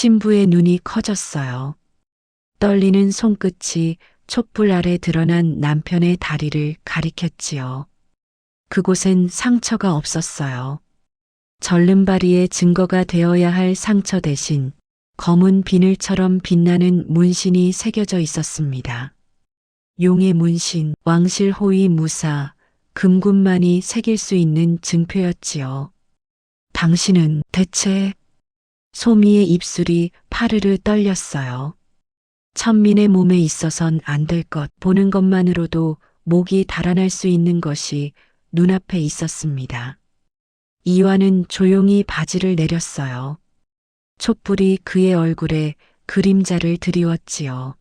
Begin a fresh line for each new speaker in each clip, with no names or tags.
신부의 눈이 커졌어요. 떨리는 손끝이 촛불 아래 드러난 남편의 다리를 가리켰지요. 그곳엔 상처가 없었어요. 절름발이의 증거가 되어야 할 상처 대신 검은 비늘처럼 빛나는 문신이 새겨져 있었습니다. 용의 문신, 왕실 호위 무사, 금군만이 새길 수 있는 증표였지요. 당신은 대체... 소미의 입술이 파르르 떨렸어요. 천민의 몸에 있어선 안 될 것, 보는 것만으로도 목이 달아날 수 있는 것이 눈앞에 있었습니다. 이완은 조용히 바지를 내렸어요. 촛불이 그의 얼굴에 그림자를 드리웠지요.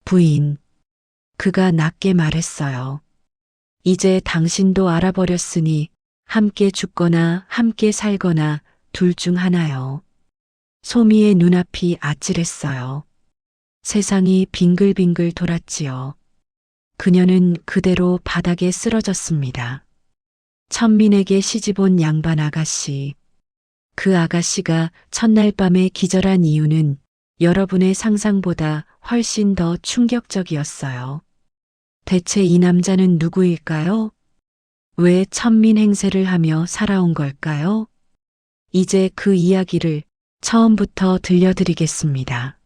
부인, 그가 낮게 말했어요. 이제 당신도 알아버렸으니 함께 죽거나 함께 살거나 둘 중 하나요. 소미의 눈앞이 아찔했어요. 세상이 빙글빙글 돌았지요. 그녀는 그대로 바닥에 쓰러졌습니다. 천민에게 시집온 양반 아가씨. 그 아가씨가 첫날 밤에 기절한 이유는 여러분의 상상보다 훨씬 더 충격적이었어요. 대체 이 남자는 누구일까요? 왜 천민 행세를 하며 살아온 걸까요? 이제 그 이야기를 처음부터 들려드리겠습니다.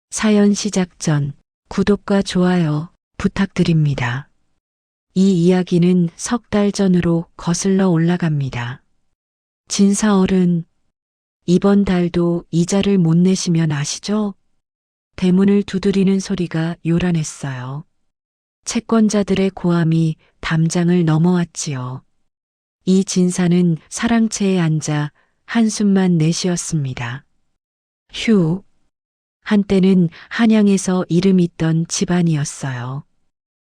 사연 시작 전 구독과 좋아요 부탁드립니다. 이 이야기는 석 달 전으로 거슬러 올라갑니다. 진사어른, 이번 달도 이자를 못 내시면 아시죠? 대문을 두드리는 소리가 요란했어요. 채권자들의 고함이 담장을 넘어왔지요. 이 진사는 사랑채에 앉아 한숨만 내쉬었습니다. 휴, 한때는 한양에서 이름 있던 집안이었어요.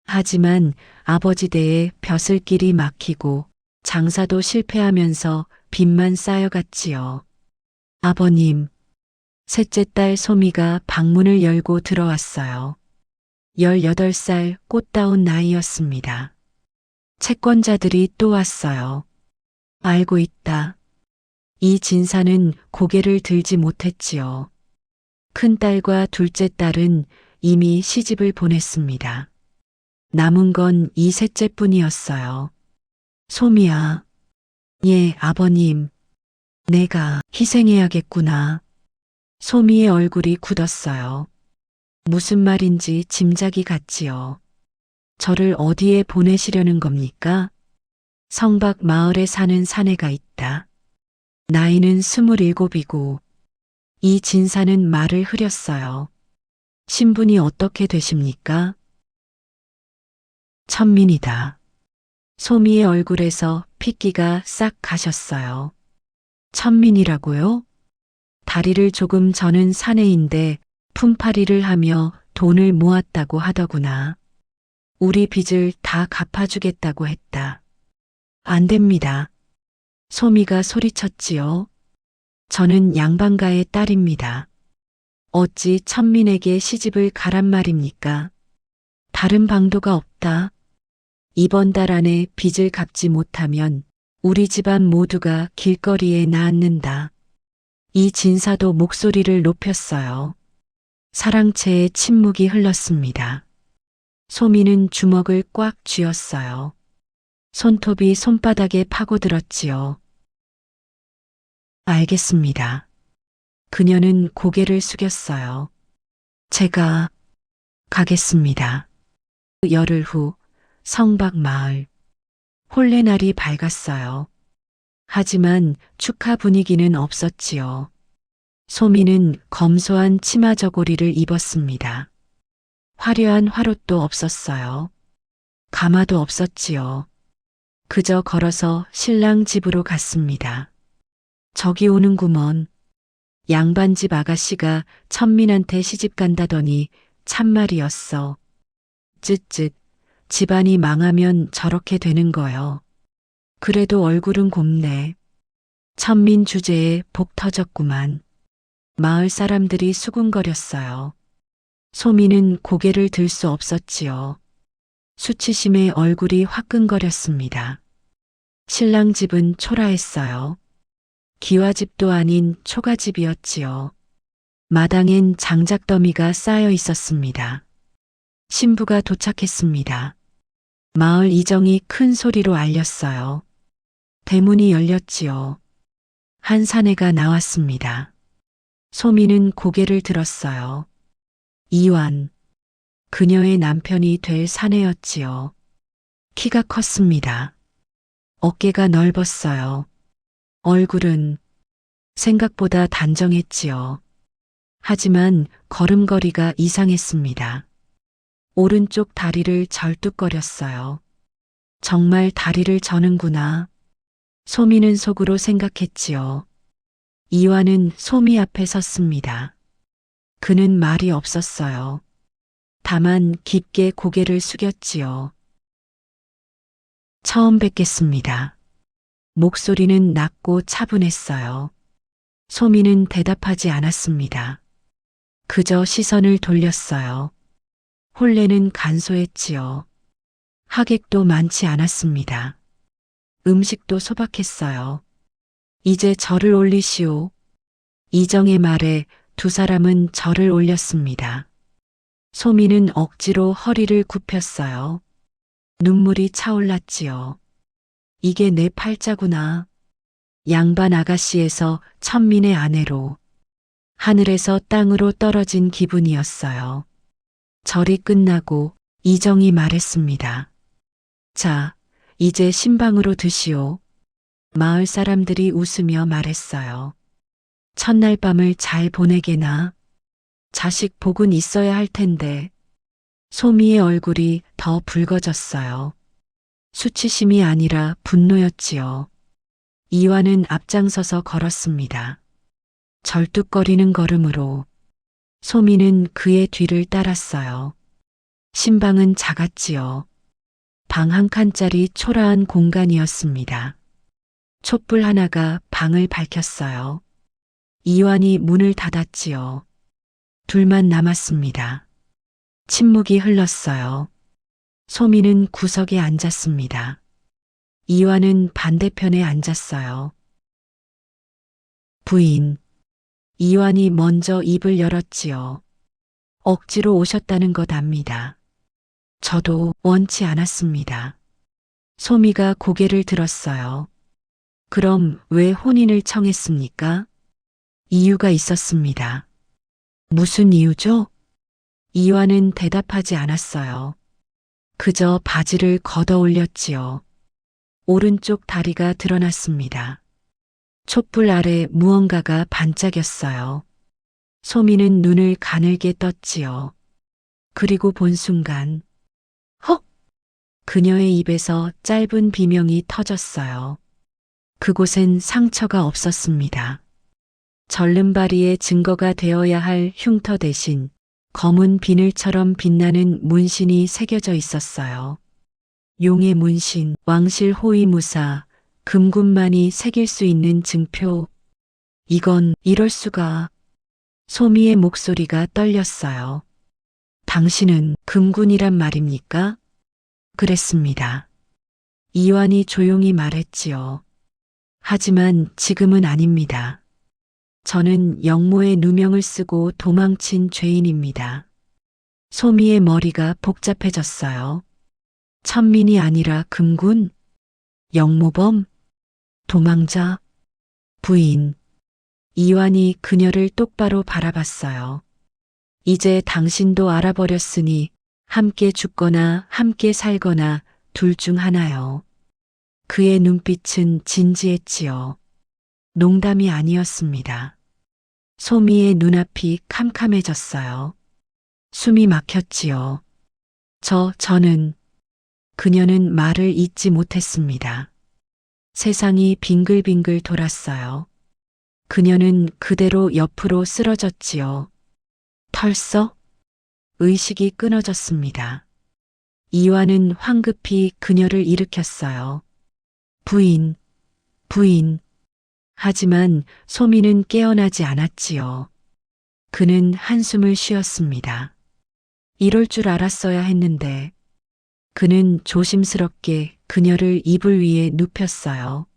하지만 아버지 댁에 벼슬길이 막히고 장사도 실패하면서 빚만 쌓여갔지요. 아버님, 셋째 딸 소미가 방문을 열고 들어왔어요. 18살 꽃다운 나이였습니다. 채권자들이 또 왔어요. 알고 있다. 이 진사는 고개를 들지 못했지요. 큰딸과 둘째 딸은 이미 시집을 보냈습니다. 남은 건 이 셋째뿐이었어요. 소미야. 예, 아버님. 내가 희생해야겠구나. 소미의 얼굴이 굳었어요. 무슨 말인지 짐작이 갔지요. 저를 어디에 보내시려는 겁니까? 성박 마을에 사는 사내가 있다. 나이는 27이고 이 진사는 말을 흐렸어요. 신분이 어떻게 되십니까? 천민이다. 소미의 얼굴에서 핏기가 싹 가셨어요. 천민이라고요? 다리를 조금 저는 사내인데 품팔이를 하며 돈을 모았다고 하더구나. 우리 빚을 다 갚아주겠다고 했다. 안 됩니다. 소미가 소리쳤지요. 저는 양반가의 딸입니다. 어찌 천민에게 시집을 가란 말입니까? 다른 방도가 없다. 이번 달 안에 빚을 갚지 못하면 우리 집안 모두가 길거리에 나앉는다. 이 진사도 목소리를 높였어요. 사랑채에 침묵이 흘렀습니다. 소미는 주먹을 꽉 쥐었어요. 손톱이 손바닥에 파고들었지요. 알겠습니다. 그녀는 고개를 숙였어요. 제가 가겠습니다. 열흘 후 성박 마을. 혼례날이 밝았어요. 하지만 축하 분위기는 없었지요. 소미는 검소한 치마 저고리를 입었습니다. 화려한 화롯도 없었어요. 가마도 없었지요. 그저 걸어서 신랑 집으로 갔습니다. 저기 오는구먼. 양반집 아가씨가 천민한테 시집 간다더니 참말이었어. 쯧쯧. 집안이 망하면 저렇게 되는 거요. 그래도 얼굴은 곱네. 천민 주제에 복 터졌구만. 마을 사람들이 수군거렸어요. 소미는 고개를 들 수 없었지요. 수치심에 얼굴이 화끈거렸습니다. 신랑 집은 초라했어요. 기와집도 아닌 초가집이었지요. 마당엔 장작더미가 쌓여 있었습니다. 신부가 도착했습니다. 마을 이정이 큰 소리로 알렸어요. 대문이 열렸지요. 한 사내가 나왔습니다. 소미는 고개를 들었어요. 이완, 그녀의 남편이 될 사내였지요. 키가 컸습니다. 어깨가 넓었어요. 얼굴은 생각보다 단정했지요. 하지만 걸음걸이가 이상했습니다. 오른쪽 다리를 절뚝거렸어요. 정말 다리를 저는구나. 소미는 속으로 생각했지요. 이완은 소미 앞에 섰습니다. 그는 말이 없었어요. 다만 깊게 고개를 숙였지요. 처음 뵙겠습니다. 목소리는 낮고 차분했어요. 소미는 대답하지 않았습니다. 그저 시선을 돌렸어요. 혼례는 간소했지요. 하객도 많지 않았습니다. 음식도 소박했어요. 이제 절을 올리시오. 이정의 말에 두 사람은 절을 올렸습니다. 소미는 억지로 허리를 굽혔어요. 눈물이 차올랐지요. 이게 내 팔자구나. 양반 아가씨에서 천민의 아내로 하늘에서 땅으로 떨어진 기분이었어요. 절이 끝나고 이정이 말했습니다. 자, 이제 신방으로 드시오. 마을 사람들이 웃으며 말했어요. 첫날 밤을 잘 보내게나. 자식 복은 있어야 할 텐데. 소미의 얼굴이 더 붉어졌어요. 수치심이 아니라 분노였지요. 이완은 앞장서서 걸었습니다. 절뚝거리는 걸음으로. 소미는 그의 뒤를 따랐어요. 신방은 작았지요. 방 한 칸짜리 초라한 공간이었습니다. 촛불 하나가 방을 밝혔어요. 이완이 문을 닫았지요. 둘만 남았습니다. 침묵이 흘렀어요. 소미는 구석에 앉았습니다. 이완은 반대편에 앉았어요. 부인. 이완이 먼저 입을 열었지요. 억지로 오셨다는 것 압니다. 저도 원치 않았습니다. 소미가 고개를 들었어요. 그럼 왜 혼인을 청했습니까? 이유가 있었습니다. 무슨 이유죠? 이완은 대답하지 않았어요. 그저 바지를 걷어 올렸지요. 오른쪽 다리가 드러났습니다. 촛불 아래 무언가가 반짝였어요. 소미는 눈을 가늘게 떴지요. 그리고 본 순간 헉! 그녀의 입에서 짧은 비명이 터졌어요. 그곳엔 상처가 없었습니다. 절름발이의 증거가 되어야 할 흉터 대신 검은 비늘처럼 빛나는 문신이 새겨져 있었어요. 용의 문신, 왕실 호위무사, 금군만이 새길 수 있는 증표. 이건 이럴 수가. 소미의 목소리가 떨렸어요. 당신은 금군이란 말입니까? 그랬습니다. 이완이 조용히 말했지요. 하지만 지금은 아닙니다. 저는 영모의 누명을 쓰고 도망친 죄인입니다. 소미의 머리가 복잡해졌어요. 천민이 아니라 금군? 영모범? 도망자? 부인. 이완이 그녀를 똑바로 바라봤어요. 이제 당신도 알아버렸으니 함께 죽거나 함께 살거나 둘 중 하나요. 그의 눈빛은 진지했지요. 농담이 아니었습니다. 소미의 눈앞이 캄캄해졌어요. 숨이 막혔지요. 저는 그녀는 말을 잇지 못했습니다. 세상이 빙글빙글 돌았어요. 그녀는 그대로 옆으로 쓰러졌지요. 털썩? 의식이 끊어졌습니다. 이완은 황급히 그녀를 일으켰어요. 부인. 하지만 소미는 깨어나지 않았지요. 그는 한숨을 쉬었습니다. 이럴 줄 알았어야 했는데. 그는 조심스럽게 그녀를 이불 위에 눕혔어요.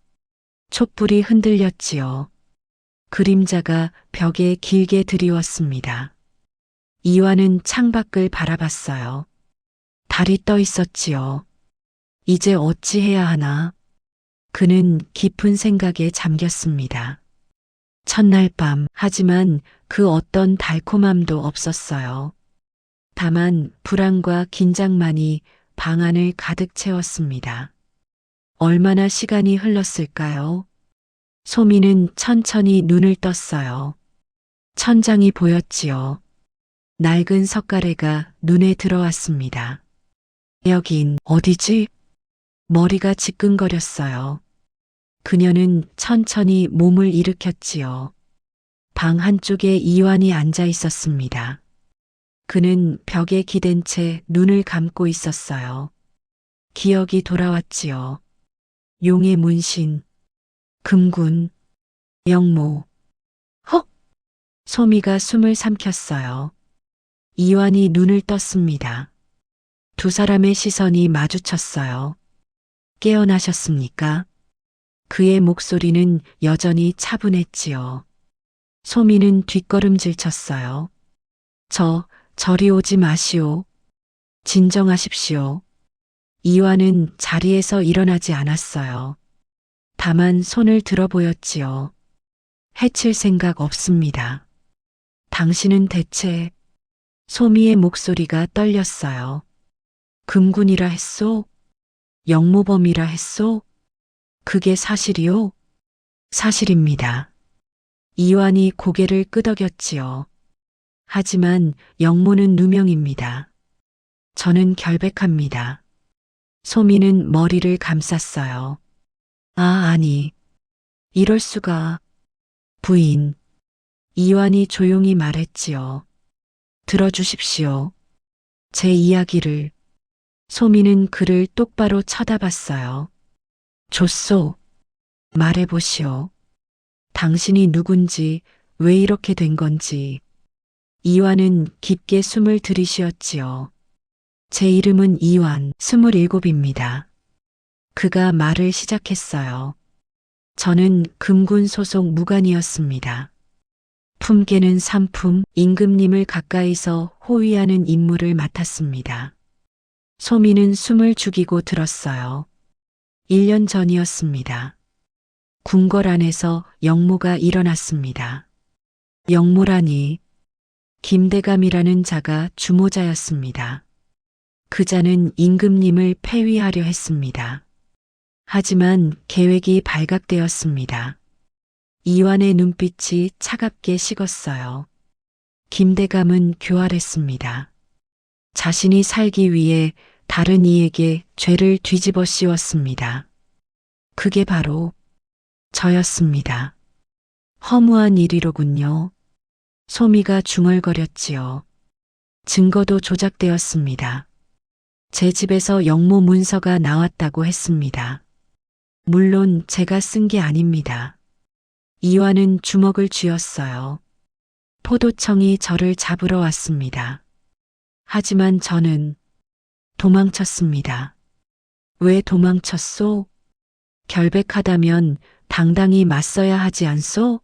촛불이 흔들렸지요. 그림자가 벽에 길게 드리웠습니다. 이완은 창밖을 바라봤어요. 달이 떠 있었지요. 이제 어찌해야 하나? 그는 깊은 생각에 잠겼습니다. 첫날 밤, 하지만 그 어떤 달콤함도 없었어요. 다만 불안과 긴장만이 방 안을 가득 채웠습니다. 얼마나 시간이 흘렀을까요? 소미는 천천히 눈을 떴어요. 천장이 보였지요. 낡은 석가래가 눈에 들어왔습니다. 여긴 어디지? 머리가 지끈거렸어요. 그녀는 천천히 몸을 일으켰지요. 방 한쪽에 이완이 앉아 있었습니다. 그는 벽에 기댄 채 눈을 감고 있었어요. 기억이 돌아왔지요. 용의 문신, 금군, 영모. 헉! 소미가 숨을 삼켰어요. 이완이 눈을 떴습니다. 두 사람의 시선이 마주쳤어요. 깨어나셨습니까? 그의 목소리는 여전히 차분했지요. 소미는 뒷걸음질 쳤어요. 저리 오지 마시오. 진정하십시오. 이완은 자리에서 일어나지 않았어요. 다만 손을 들어 보였지요. 해칠 생각 없습니다. 당신은 대체... 소미의 목소리가 떨렸어요. 금군이라 했소? 영모범이라 했소? 그게 사실이요? 사실입니다. 이완이 고개를 끄덕였지요. 하지만 영모는 누명입니다. 저는 결백합니다. 소미는 머리를 감쌌어요. 아니. 이럴 수가. 부인. 이완이 조용히 말했지요. 들어주십시오. 제 이야기를. 소미는 그를 똑바로 쳐다봤어요. 좋소. 말해보시오. 당신이 누군지, 왜 이렇게 된 건지. 이완은 깊게 숨을 들이쉬었지요. 제 이름은 이완, 27입니다. 그가 말을 시작했어요. 저는 금군 소속 무관이었습니다. 품계는 삼품, 임금님을 가까이서 호위하는 임무를 맡았습니다. 소미는 숨을 죽이고 들었어요. 1년 전이었습니다. 궁궐 안에서 영모가 일어났습니다. 영모라니, 김대감이라는 자가 주모자였습니다. 그 자는 임금님을 폐위하려 했습니다. 하지만 계획이 발각되었습니다. 이완의 눈빛이 차갑게 식었어요. 김대감은 교활했습니다. 자신이 살기 위해 다른 이에게 죄를 뒤집어 씌웠습니다. 그게 바로 저였습니다. 허무한 일이로군요. 소미가 중얼거렸지요. 증거도 조작되었습니다. 제 집에서 영모 문서가 나왔다고 했습니다. 물론 제가 쓴 게 아닙니다. 이완은 주먹을 쥐었어요. 포도청이 저를 잡으러 왔습니다. 하지만 저는 도망쳤습니다. 왜 도망쳤소? 결백하다면 당당히 맞서야 하지 않소?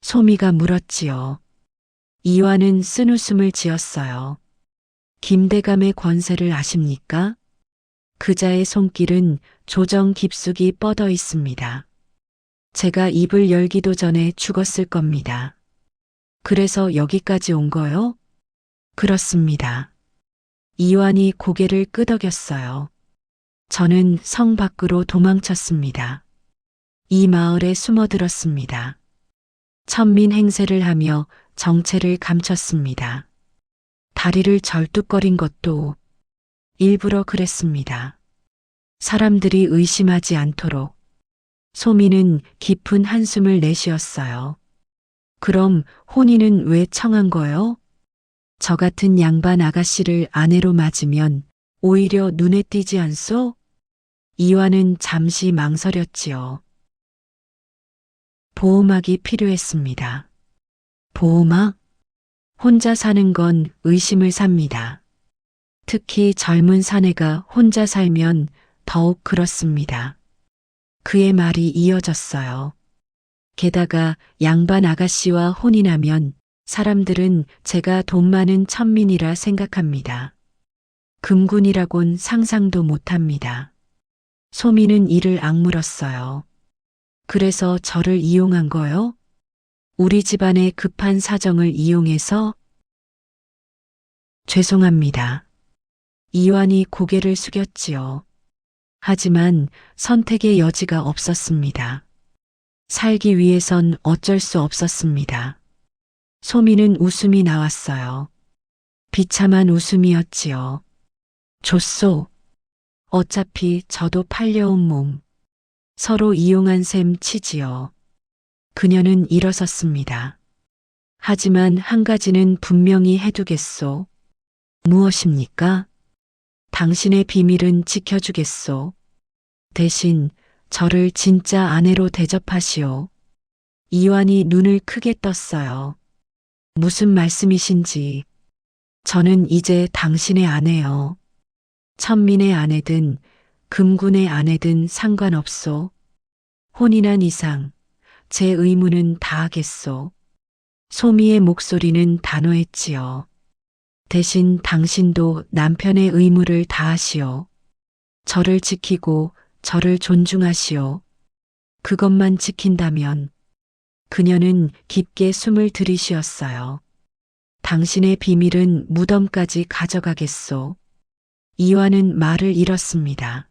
소미가 물었지요. 이완은 쓴웃음을 지었어요. 김대감의 권세를 아십니까? 그자의 손길은 조정 깊숙이 뻗어 있습니다. 제가 입을 열기도 전에 죽었을 겁니다. 그래서 여기까지 온 거요? 그렇습니다. 이완이 고개를 끄덕였어요. 저는 성 밖으로 도망쳤습니다. 이 마을에 숨어들었습니다. 천민 행세를 하며 정체를 감췄습니다. 다리를 절뚝거린 것도 일부러 그랬습니다. 사람들이 의심하지 않도록. 소미는 깊은 한숨을 내쉬었어요. 그럼 혼인은 왜 청한 거요? 저 같은 양반 아가씨를 아내로 맞으면 오히려 눈에 띄지 않소? 이완은 잠시 망설였지요. 보호막이 필요했습니다. 보호막? 혼자 사는 건 의심을 삽니다. 특히 젊은 사내가 혼자 살면 더욱 그렇습니다. 그의 말이 이어졌어요. 게다가 양반 아가씨와 혼인하면 사람들은 제가 돈 많은 천민이라 생각합니다. 금군이라곤 상상도 못합니다. 소미는 이를 악물었어요. 그래서 저를 이용한 거요? 우리 집안의 급한 사정을 이용해서? 죄송합니다. 이완이 고개를 숙였지요. 하지만 선택의 여지가 없었습니다. 살기 위해선 어쩔 수 없었습니다. 소미는 웃음이 나왔어요. 비참한 웃음이었지요. 좋소. 어차피 저도 팔려온 몸. 서로 이용한 셈 치지요. 그녀는 일어섰습니다. 하지만 한 가지는 분명히 해두겠소. 무엇입니까? 당신의 비밀은 지켜주겠소. 대신 저를 진짜 아내로 대접하시오. 이완이 눈을 크게 떴어요. 무슨 말씀이신지. 저는 이제 당신의 아내요. 천민의 아내든 금군의 아내든 상관없소. 혼인한 이상 제 의무는 다하겠소. 소미의 목소리는 단호했지요. 대신 당신도 남편의 의무를 다하시오. 저를 지키고 저를 존중하시오. 그것만 지킨다면. 그녀는 깊게 숨을 들이쉬었어요. 당신의 비밀은 무덤까지 가져가겠소. 이완은 말을 잃었습니다.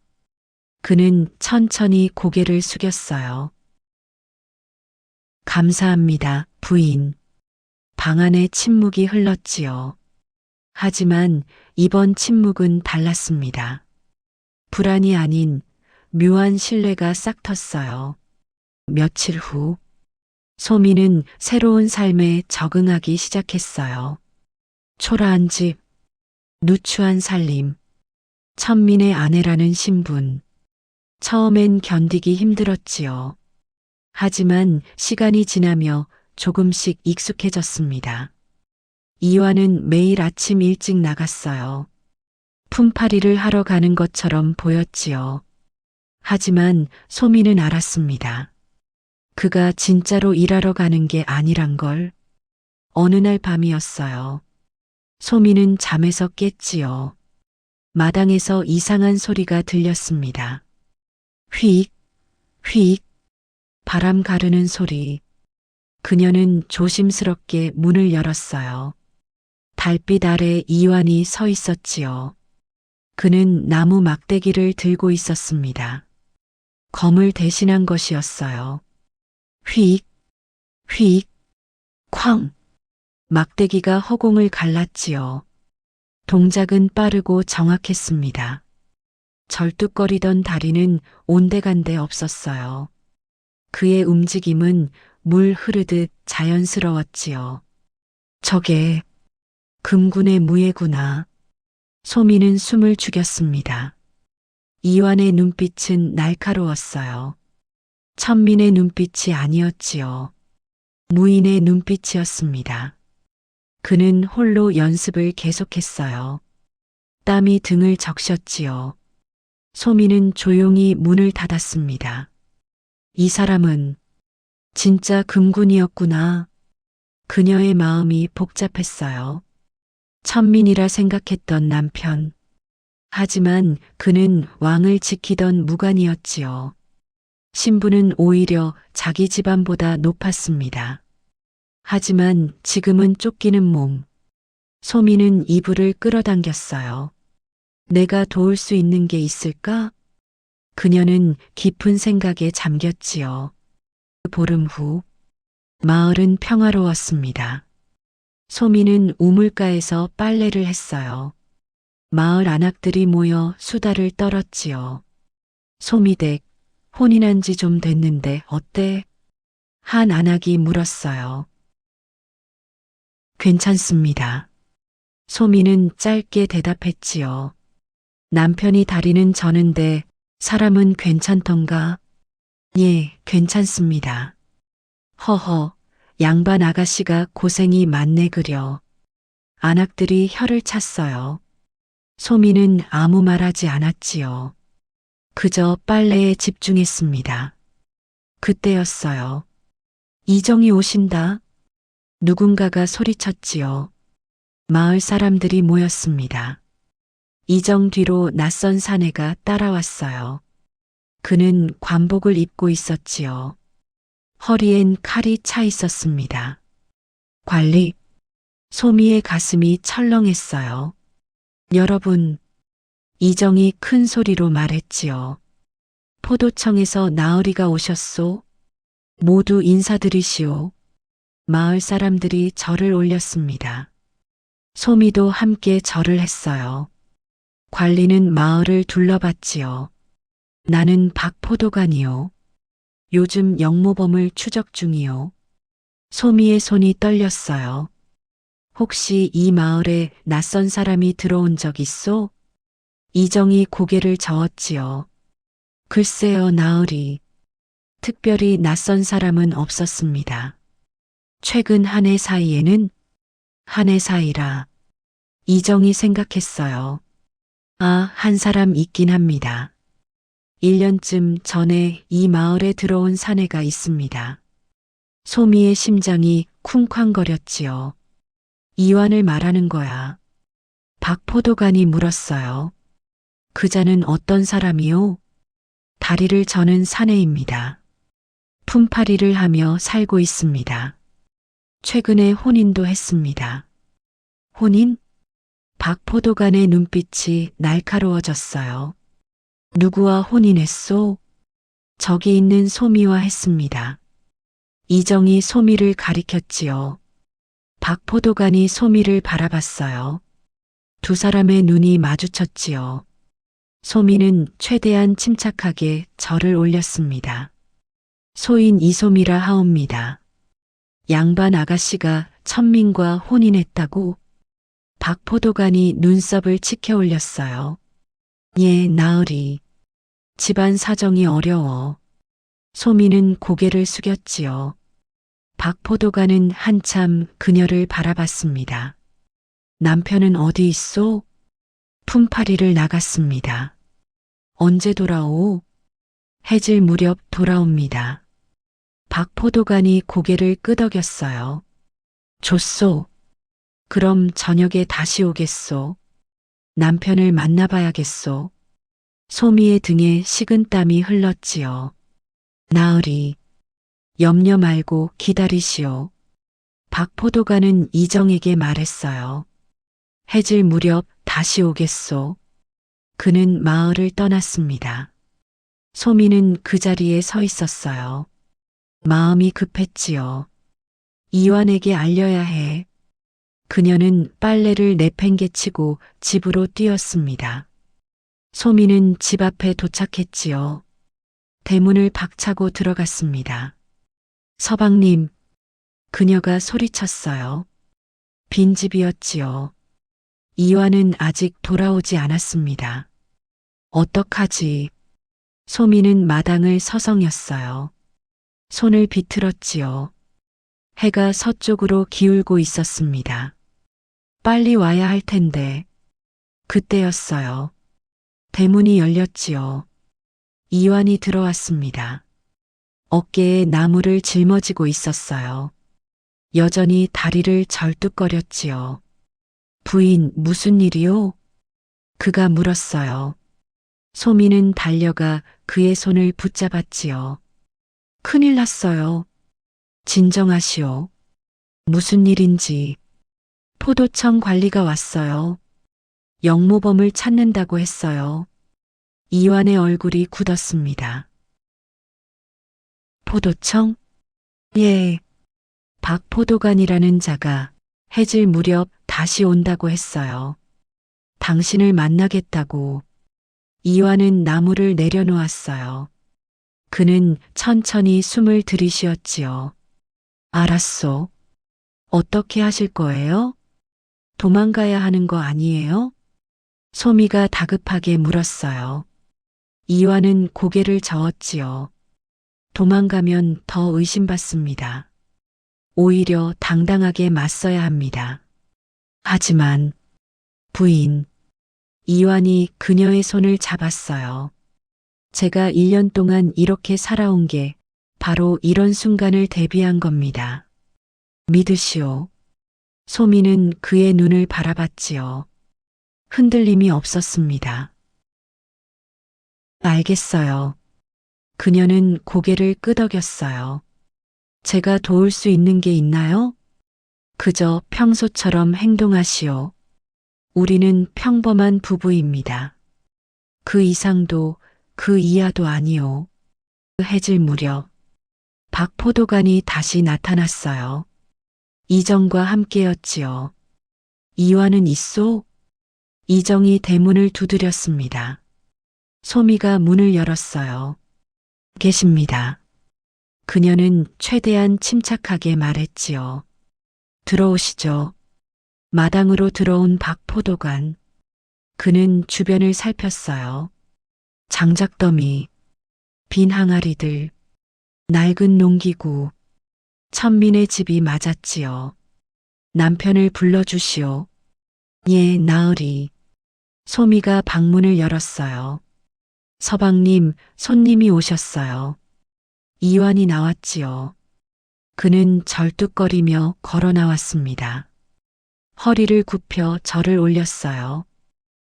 그는 천천히 고개를 숙였어요. 감사합니다, 부인. 방 안에 침묵이 흘렀지요. 하지만 이번 침묵은 달랐습니다. 불안이 아닌 묘한 신뢰가 싹 텄어요. 며칠 후 소미는 새로운 삶에 적응하기 시작했어요. 초라한 집, 누추한 살림, 천민의 아내라는 신분. 처음엔 견디기 힘들었지요. 하지만 시간이 지나며 조금씩 익숙해졌습니다. 이완은 매일 아침 일찍 나갔어요. 품팔이를 하러 가는 것처럼 보였지요. 하지만 소미는 알았습니다. 그가 진짜로 일하러 가는 게 아니란 걸. 어느 날 밤이었어요. 소미는 잠에서 깼지요. 마당에서 이상한 소리가 들렸습니다. 휙, 휙, 바람 가르는 소리. 그녀는 조심스럽게 문을 열었어요. 달빛 아래 이완이 서 있었지요. 그는 나무 막대기를 들고 있었습니다. 검을 대신한 것이었어요. 휙, 휙, 쾅. 막대기가 허공을 갈랐지요. 동작은 빠르고 정확했습니다. 절뚝거리던 다리는 온데간데 없었어요. 그의 움직임은 물 흐르듯 자연스러웠지요. 저게 금군의 무예구나. 소미는 숨을 죽였습니다. 이완의 눈빛은 날카로웠어요. 천민의 눈빛이 아니었지요. 무인의 눈빛이었습니다. 그는 홀로 연습을 계속했어요. 땀이 등을 적셨지요. 소미는 조용히 문을 닫았습니다. 이 사람은 진짜 금군이었구나. 그녀의 마음이 복잡했어요. 천민이라 생각했던 남편. 하지만 그는 왕을 지키던 무관이었지요. 신분은 오히려 자기 집안보다 높았습니다. 하지만 지금은 쫓기는 몸. 소미는 이불을 끌어당겼어요. 내가 도울 수 있는 게 있을까? 그녀는 깊은 생각에 잠겼지요. 보름 후 마을은 평화로웠습니다. 소미는 우물가에서 빨래를 했어요. 마을 안악들이 모여 수다를 떨었지요. 소미댁, 혼인한 지 좀 됐는데 어때? 한 안악이 물었어요. 괜찮습니다. 소미는 짧게 대답했지요. 남편이 다리는 저는데 사람은 괜찮던가? 예, 괜찮습니다. 허허, 양반 아가씨가 고생이 많네 그려. 안악들이 혀를 찼어요. 소미는 아무 말하지 않았지요. 그저 빨래에 집중했습니다. 그때였어요. 이정이 오신다. 누군가가 소리쳤지요. 마을 사람들이 모였습니다. 이정 뒤로 낯선 사내가 따라왔어요. 그는 관복을 입고 있었지요. 허리엔 칼이 차 있었습니다. 관리, 소미의 가슴이 철렁했어요. 여러분, 이정이 큰 소리로 말했지요. 포도청에서 나으리가 오셨소. 모두 인사드리시오. 마을 사람들이 절을 올렸습니다. 소미도 함께 절을 했어요. 관리는 마을을 둘러봤지요. 나는 박포도간이요. 요즘 영모범을 추적 중이요. 소미의 손이 떨렸어요. 혹시 이 마을에 낯선 사람이 들어온 적 있소? 이정이 고개를 저었지요. 글쎄요, 나으리. 특별히 낯선 사람은 없었습니다. 최근 한 해 사이에는 한 해 사이라. 이정이 생각했어요. 아, 한 사람 있긴 합니다. 1년쯤 전에 이 마을에 들어온 사내가 있습니다. 소미의 심장이 쿵쾅거렸지요. 이완을 말하는 거야. 박포도간이 물었어요. 그자는 어떤 사람이요? 다리를 저는 사내입니다. 품팔이를 하며 살고 있습니다. 최근에 혼인도 했습니다. 혼인? 박포도간의 눈빛이 날카로워졌어요. 누구와 혼인했소? 저기 있는 소미와 했습니다. 이정이 소미를 가리켰지요. 박포도간이 소미를 바라봤어요. 두 사람의 눈이 마주쳤지요. 소미는 최대한 침착하게 절을 올렸습니다. 소인 이소미라 하옵니다. 양반 아가씨가 천민과 혼인했다고? 박포도간이 눈썹을 치켜 올렸어요. 예, 나으리. 집안 사정이 어려워. 소미는 고개를 숙였지요. 박포도간은 한참 그녀를 바라봤습니다. 남편은 어디 있소? 품팔이를 나갔습니다. 언제 돌아오? 해질 무렵 돌아옵니다. 박포도간이 고개를 끄덕였어요. 좋소. 그럼 저녁에 다시 오겠소. 남편을 만나봐야겠소. 소미의 등에 식은땀이 흘렀지요. 나으리, 염려 말고 기다리시오. 박포도간은 이정에게 말했어요. 해질 무렵 다시 오겠소. 그는 마을을 떠났습니다. 소미는 그 자리에 서 있었어요. 마음이 급했지요. 이완에게 알려야 해. 그녀는 빨래를 내팽개치고 집으로 뛰었습니다. 소미는 집 앞에 도착했지요. 대문을 박차고 들어갔습니다. 서방님, 그녀가 소리쳤어요. 빈집이었지요. 이완은 아직 돌아오지 않았습니다. 어떡하지? 소미는 마당을 서성였어요. 손을 비틀었지요. 해가 서쪽으로 기울고 있었습니다. 빨리 와야 할 텐데. 그때였어요. 대문이 열렸지요. 이완이 들어왔습니다. 어깨에 나무를 짊어지고 있었어요. 여전히 다리를 절뚝거렸지요. 부인, 무슨 일이요? 그가 물었어요. 소미는 달려가 그의 손을 붙잡았지요. 큰일 났어요. 진정하시오. 무슨 일인지. 포도청 관리가 왔어요. 영모범을 찾는다고 했어요. 이완의 얼굴이 굳었습니다. 포도청? 예. 박포도간이라는 자가 해질 무렵 다시 온다고 했어요. 당신을 만나겠다고. 이완은 나무를 내려놓았어요. 그는 천천히 숨을 들이쉬었지요. 알았소. 어떻게 하실 거예요? 도망가야 하는 거 아니에요? 소미가 다급하게 물었어요. 이완은 고개를 저었지요. 도망가면 더 의심받습니다. 오히려 당당하게 맞서야 합니다. 하지만 부인, 이완이 그녀의 손을 잡았어요. 제가 1년 동안 이렇게 살아온 게 바로 이런 순간을 대비한 겁니다. 믿으시오. 소미는 그의 눈을 바라봤지요. 흔들림이 없었습니다. 알겠어요. 그녀는 고개를 끄덕였어요. 제가 도울 수 있는 게 있나요? 그저 평소처럼 행동하시오. 우리는 평범한 부부입니다. 그 이상도 그 이하도 아니오. 해질 무렵 박포도간이 다시 나타났어요. 이정과 함께였지요. 이화는 있소? 이정이 대문을 두드렸습니다. 소미가 문을 열었어요. 계십니다. 그녀는 최대한 침착하게 말했지요. 들어오시죠. 마당으로 들어온 박포도간. 그는 주변을 살폈어요. 장작더미, 빈 항아리들, 낡은 농기구, 천민의 집이 맞았지요. 남편을 불러주시오. 예, 나으리. 소미가 방문을 열었어요. 서방님, 손님이 오셨어요. 이완이 나왔지요. 그는 절뚝거리며 걸어 나왔습니다. 허리를 굽혀 절을 올렸어요.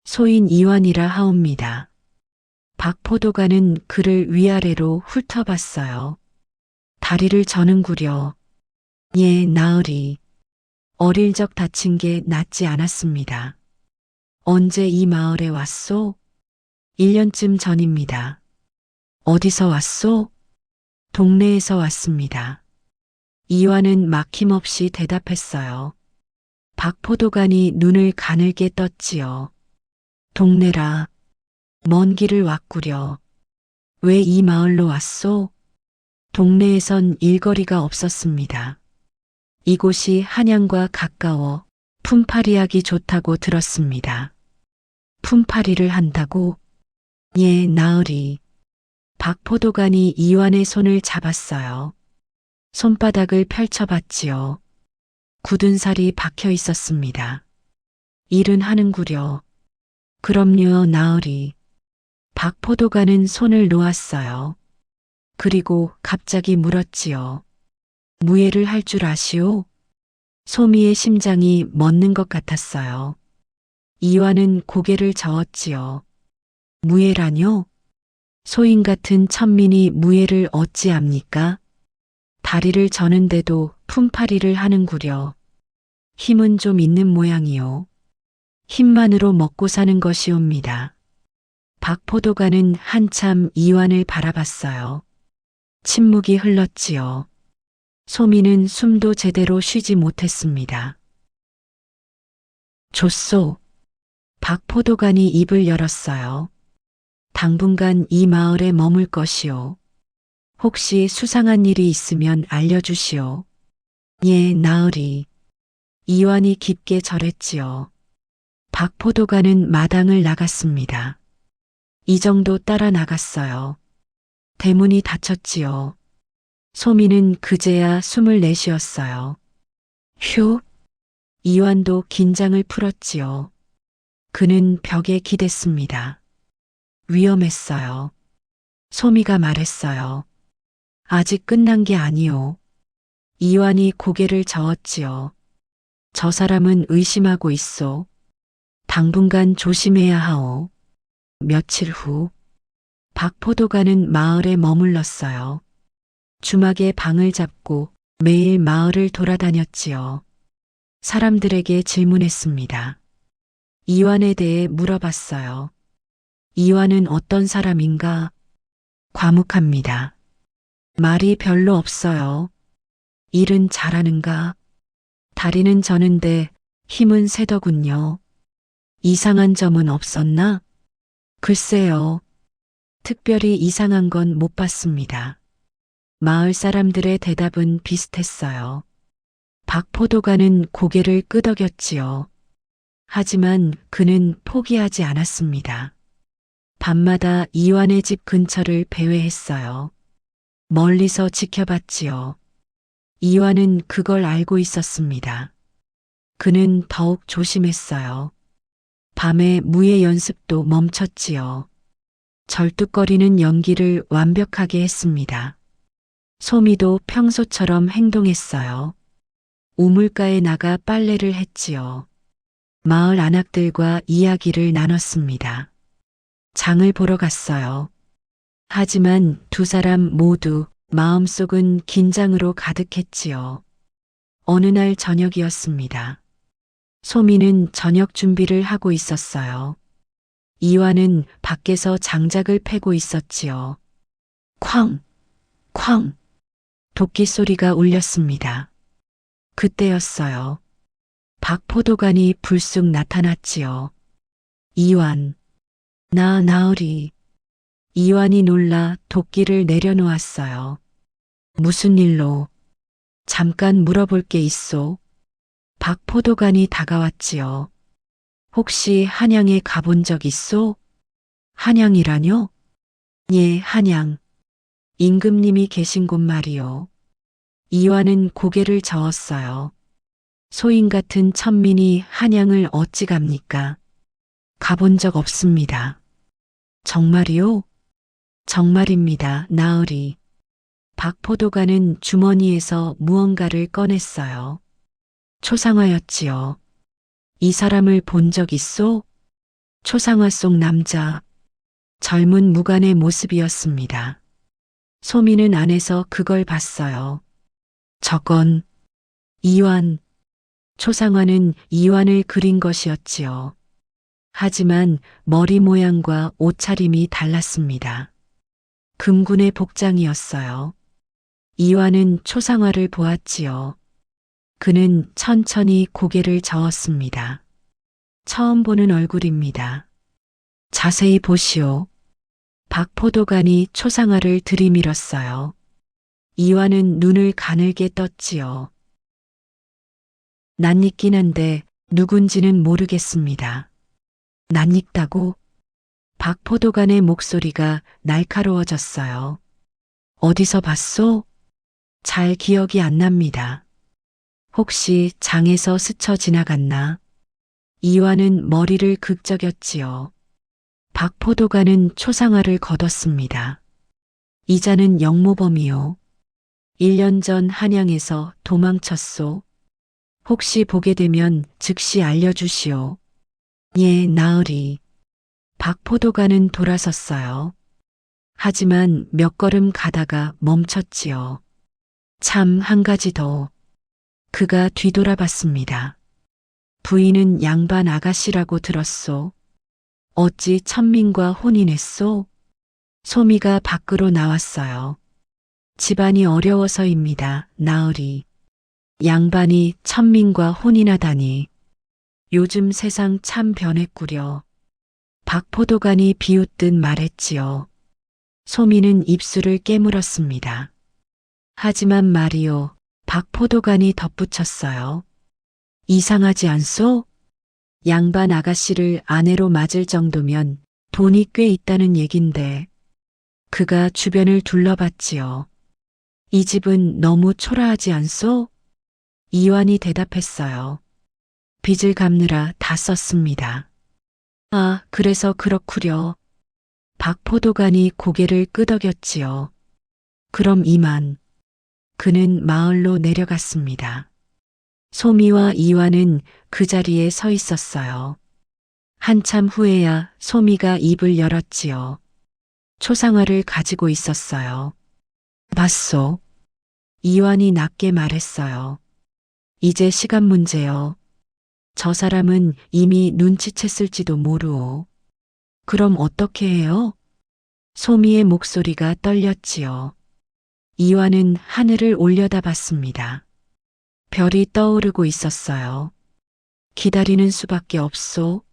소인 이완이라 하옵니다. 박포도가는 그를 위아래로 훑어봤어요. 다리를 저는구려. 예, 나으리. 어릴 적 다친 게 낫지 않았습니다. 언제 이 마을에 왔소? 1년쯤 전입니다. 어디서 왔소? 동네에서 왔습니다. 이완은 막힘없이 대답했어요. 박포도간이 눈을 가늘게 떴지요. 동네라. 먼 길을 왔구려. 왜 이 마을로 왔소? 동네에선 일거리가 없었습니다. 이곳이 한양과 가까워 품팔이하기 좋다고 들었습니다. 품팔이를 한다고? 예, 나으리. 박포도간이 이완의 손을 잡았어요. 손바닥을 펼쳐봤지요. 굳은 살이 박혀 있었습니다. 일은 하는구려. 그럼요, 나으리. 박포도간은 손을 놓았어요. 그리고 갑자기 물었지요. 무예를 할 줄 아시오? 소미의 심장이 멎는 것 같았어요. 이완은 고개를 저었지요. 무예라뇨? 소인 같은 천민이 무예를 어찌 압니까? 다리를 저는데도 품팔이를 하는구려. 힘은 좀 있는 모양이요. 힘만으로 먹고 사는 것이옵니다. 박포도가는 한참 이완을 바라봤어요. 침묵이 흘렀지요. 소미는 숨도 제대로 쉬지 못했습니다. 줬소. 박포도간이 입을 열었어요. 당분간 이 마을에 머물 것이오. 혹시 수상한 일이 있으면 알려주시오. 예, 나으리. 이완이 깊게 절했지요. 박포도간은 마당을 나갔습니다. 이정도 따라 나갔어요. 대문이 닫혔지요. 소미는 그제야 숨을 내쉬었어요. 휴. 이완도 긴장을 풀었지요. 그는 벽에 기댔습니다. 위험했어요. 소미가 말했어요. 아직 끝난 게 아니오. 이완이 고개를 저었지요. 저 사람은 의심하고 있어. 당분간 조심해야 하오. 며칠 후 박포도가는 마을에 머물렀어요. 주막에 방을 잡고 매일 마을을 돌아다녔지요. 사람들에게 질문했습니다. 이완에 대해 물어봤어요. 이완은 어떤 사람인가? 과묵합니다. 말이 별로 없어요. 일은 잘하는가? 다리는 저는데 힘은 세더군요. 이상한 점은 없었나? 글쎄요. 특별히 이상한 건 못 봤습니다. 마을 사람들의 대답은 비슷했어요. 박포도가는 고개를 끄덕였지요. 하지만 그는 포기하지 않았습니다. 밤마다 이완의 집 근처를 배회했어요. 멀리서 지켜봤지요. 이완은 그걸 알고 있었습니다. 그는 더욱 조심했어요. 밤에 무예 연습도 멈췄지요. 절뚝거리는 연기를 완벽하게 했습니다. 소미도 평소처럼 행동했어요. 우물가에 나가 빨래를 했지요. 마을 안악들과 이야기를 나눴습니다. 장을 보러 갔어요. 하지만 두 사람 모두 마음속은 긴장으로 가득했지요. 어느 날 저녁이었습니다. 소미는 저녁 준비를 하고 있었어요. 이완은 밖에서 장작을 패고 있었지요. 쾅! 쾅! 도끼 소리가 울렸습니다. 그때였어요. 박포도간이 불쑥 나타났지요. 이완, 나으리. 이완이 놀라 도끼를 내려놓았어요. 무슨 일로? 잠깐 물어볼 게 있소. 박포도간이 다가왔지요. 혹시 한양에 가본 적 있소? 한양이라뇨? 예, 한양. 임금님이 계신 곳 말이요. 이완은 고개를 저었어요. 소인 같은 천민이 한양을 어찌 갑니까? 가본 적 없습니다. 정말이요? 정말입니다, 나으리. 박포도간은 주머니에서 무언가를 꺼냈어요. 초상화였지요. 이 사람을 본 적 있소? 초상화 속 남자. 젊은 무관의 모습이었습니다. 소미는 안에서 그걸 봤어요. 저건 이완. 초상화는 이완을 그린 것이었지요. 하지만 머리 모양과 옷차림이 달랐습니다. 금군의 복장이었어요. 이완은 초상화를 보았지요. 그는 천천히 고개를 저었습니다. 처음 보는 얼굴입니다. 자세히 보시오. 박포도간이 초상화를 들이밀었어요. 이완은 눈을 가늘게 떴지요. 낯익긴 한데 누군지는 모르겠습니다. 낯익다고? 박포도간의 목소리가 날카로워졌어요. 어디서 봤소? 잘 기억이 안 납니다. 혹시 장에서 스쳐 지나갔나? 이완은 머리를 극적였지요. 박포도간은 초상화를 걷었습니다. 이자는 영모범이요. 1년 전 한양에서 도망쳤소. 혹시 보게 되면 즉시 알려주시오. 예, 나으리. 박포도간은 돌아섰어요. 하지만 몇 걸음 가다가 멈췄지요. 참 한 가지 더. 그가 뒤돌아봤습니다. 부인은 양반 아가씨라고 들었소. 어찌 천민과 혼인했소? 소미가 밖으로 나왔어요. 집안이 어려워서입니다, 나으리. 양반이 천민과 혼인하다니. 요즘 세상 참 변했구려. 박포도간이 비웃듯 말했지요. 소미는 입술을 깨물었습니다. 하지만 말이요, 박포도간이 덧붙였어요. 이상하지 않소? 양반 아가씨를 아내로 맞을 정도면 돈이 꽤 있다는 얘긴데. 그가 주변을 둘러봤지요. 이 집은 너무 초라하지 않소? 이완이 대답했어요. 빚을 갚느라 다 썼습니다. 아, 그래서 그렇구려. 박포도간이 고개를 끄덕였지요. 그럼 이만. 그는 마을로 내려갔습니다. 소미와 이완은 그 자리에 서 있었어요. 한참 후에야 소미가 입을 열었지요. 초상화를 가지고 있었어요. 봤소? 이완이 낮게 말했어요. 이제 시간 문제요. 저 사람은 이미 눈치챘을지도 모르오. 그럼 어떻게 해요? 소미의 목소리가 떨렸지요. 이완은 하늘을 올려다봤습니다. 별이 떠오르고 있었어요. 기다리는 수밖에 없소.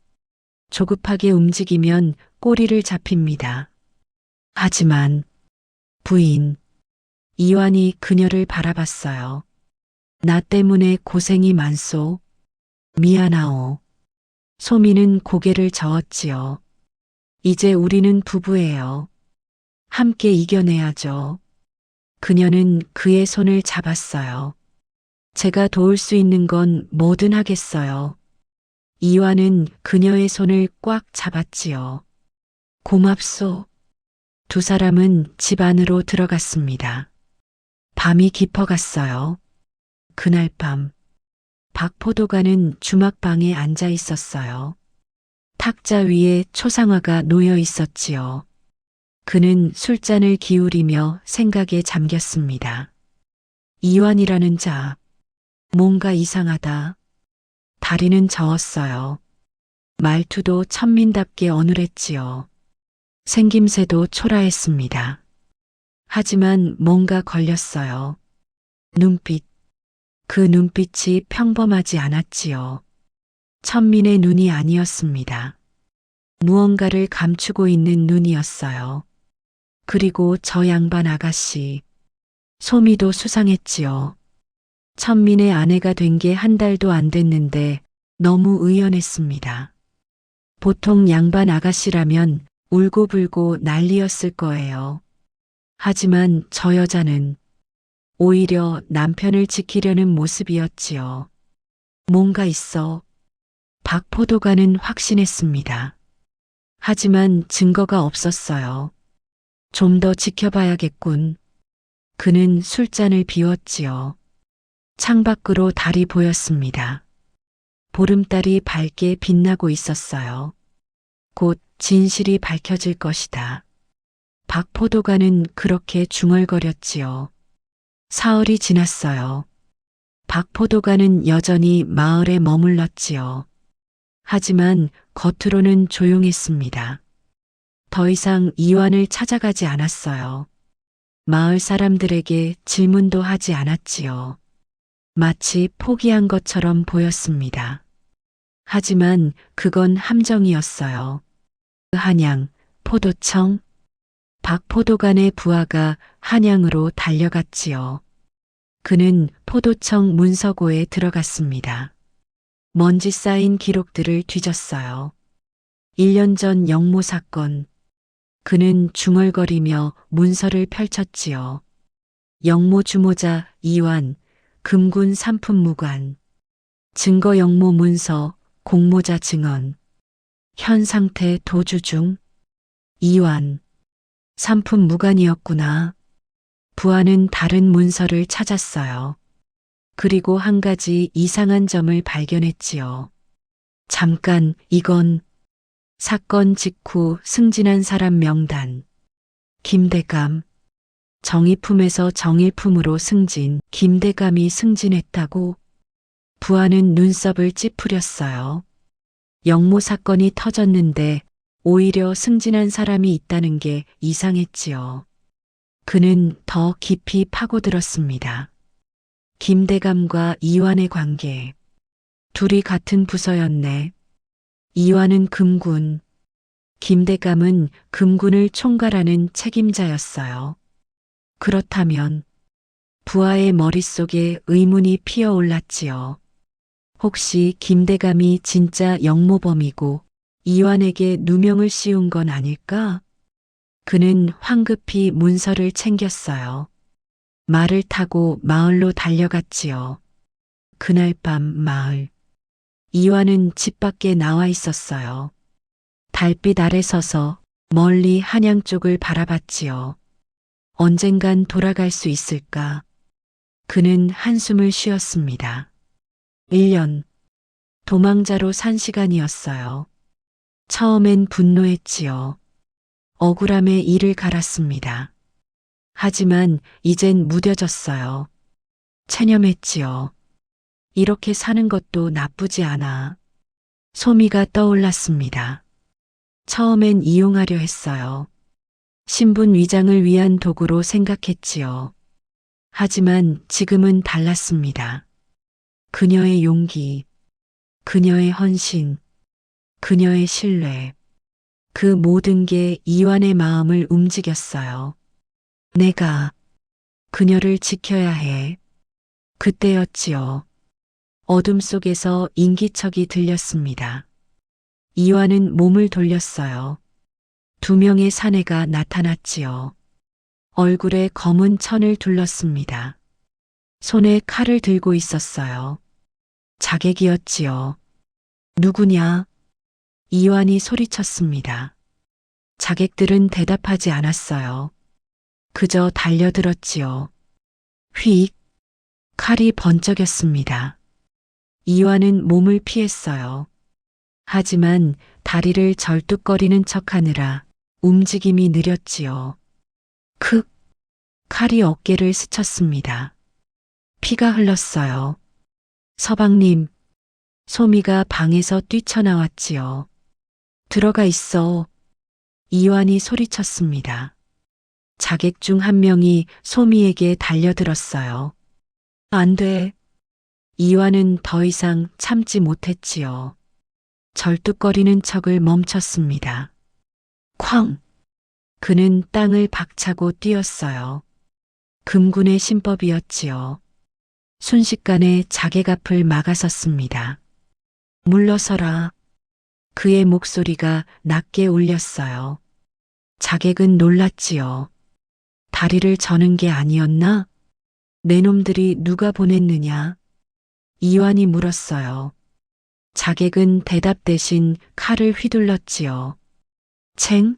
조급하게 움직이면 꼬리를 잡힙니다. 하지만 부인, 이완이 그녀를 바라봤어요. 나 때문에 고생이 많소. 미안하오. 소미는 고개를 저었지요. 이제 우리는 부부예요. 함께 이겨내야죠. 그녀는 그의 손을 잡았어요. 제가 도울 수 있는 건 뭐든 하겠어요. 이완은 그녀의 손을 꽉 잡았지요. 고맙소. 두 사람은 집 안으로 들어갔습니다. 밤이 깊어갔어요. 그날 밤 박포도가는 주막방에 앉아 있었어요. 탁자 위에 초상화가 놓여 있었지요. 그는 술잔을 기울이며 생각에 잠겼습니다. 이완이라는 자, 뭔가 이상하다. 다리는 저었어요. 말투도 천민답게 어눌했지요. 생김새도 초라했습니다. 하지만 뭔가 걸렸어요. 눈빛. 그 눈빛이 평범하지 않았지요. 천민의 눈이 아니었습니다. 무언가를 감추고 있는 눈이었어요. 그리고 저 양반 아가씨. 소미도 수상했지요. 천민의 아내가 된 게 한 달도 안 됐는데 너무 의연했습니다. 보통 양반 아가씨라면 울고불고 난리였을 거예요. 하지만 저 여자는 오히려 남편을 지키려는 모습이었지요. 뭔가 있어. 박포도가는 확신했습니다. 하지만 증거가 없었어요. 좀 더 지켜봐야겠군. 그는 술잔을 비웠지요. 창밖으로 달이 보였습니다. 보름달이 밝게 빛나고 있었어요. 곧 진실이 밝혀질 것이다. 박포도가는 그렇게 중얼거렸지요. 사흘이 지났어요. 박포도가는 여전히 마을에 머물렀지요. 하지만 겉으로는 조용했습니다. 더 이상 이완을 찾아가지 않았어요. 마을 사람들에게 질문도 하지 않았지요. 마치 포기한 것처럼 보였습니다. 하지만 그건 함정이었어요. 한양, 포도청, 박포도간의 부하가 한양으로 달려갔지요. 그는 포도청 문서고에 들어갔습니다. 먼지 쌓인 기록들을 뒤졌어요. 1년 전 영모 사건. 그는 중얼거리며 문서를 펼쳤지요. 영모 주모자 이완, 금군 삼품 무관. 증거 영모 문서, 공모자 증언. 현 상태 도주 중. 이완. 삼품 무관이었구나. 부하는 다른 문서를 찾았어요. 그리고 한 가지 이상한 점을 발견했지요. 잠깐, 이건 사건 직후 승진한 사람 명단. 김대감. 정의품에서 정일품으로 승진. 김대감이 승진했다고? 부하는 눈썹을 찌푸렸어요. 영모 사건이 터졌는데 오히려 승진한 사람이 있다는 게 이상했지요. 그는 더 깊이 파고들었습니다. 김대감과 이완의 관계. 둘이 같은 부서였네. 이완은 금군, 김대감은 금군을 총괄하는 책임자였어요. 그렇다면 부하의 머릿속에 의문이 피어올랐지요. 혹시 김대감이 진짜 영모범이고 이완에게 누명을 씌운 건 아닐까? 그는 황급히 문서를 챙겼어요. 말을 타고 마을로 달려갔지요. 그날 밤 마을. 이완은 집 밖에 나와 있었어요. 달빛 아래 서서 멀리 한양 쪽을 바라봤지요. 언젠간 돌아갈 수 있을까? 그는 한숨을 쉬었습니다. 1년. 도망자로 산 시간이었어요. 처음엔 분노했지요. 억울함에 이를 갈았습니다. 하지만 이젠 무뎌졌어요. 체념했지요. 이렇게 사는 것도 나쁘지 않아. 소미가 떠올랐습니다. 처음엔 이용하려 했어요. 신분 위장을 위한 도구로 생각했지요. 하지만 지금은 달랐습니다. 그녀의 용기, 그녀의 헌신, 그녀의 신뢰, 그 모든 게 이완의 마음을 움직였어요. 내가 그녀를 지켜야 해. 그때였지요. 어둠 속에서 인기척이 들렸습니다. 이완은 몸을 돌렸어요. 2명의 사내가 나타났지요. 얼굴에 검은 천을 둘렀습니다. 손에 칼을 들고 있었어요. 자객이었지요. 누구냐? 이완이 소리쳤습니다. 자객들은 대답하지 않았어요. 그저 달려들었지요. 휙! 칼이 번쩍였습니다. 이완은 몸을 피했어요. 하지만 다리를 절뚝거리는 척하느라 움직임이 느렸지요. 크! 칼이 어깨를 스쳤습니다. 피가 흘렀어요. 서방님, 소미가 방에서 뛰쳐나왔지요. 들어가 있어. 이완이 소리쳤습니다. 자객 중 한 명이 소미에게 달려들었어요. 안 돼. 이완은 더 이상 참지 못했지요. 절뚝거리는 척을 멈췄습니다. 쾅! 그는 땅을 박차고 뛰었어요. 금군의 신법이었지요. 순식간에 자객 앞을 막아섰습니다. 물러서라. 그의 목소리가 낮게 울렸어요. 자객은 놀랐지요. 다리를 저는 게 아니었나? 내 놈들이 누가 보냈느냐? 이완이 물었어요. 자객은 대답 대신 칼을 휘둘렀지요. 챙?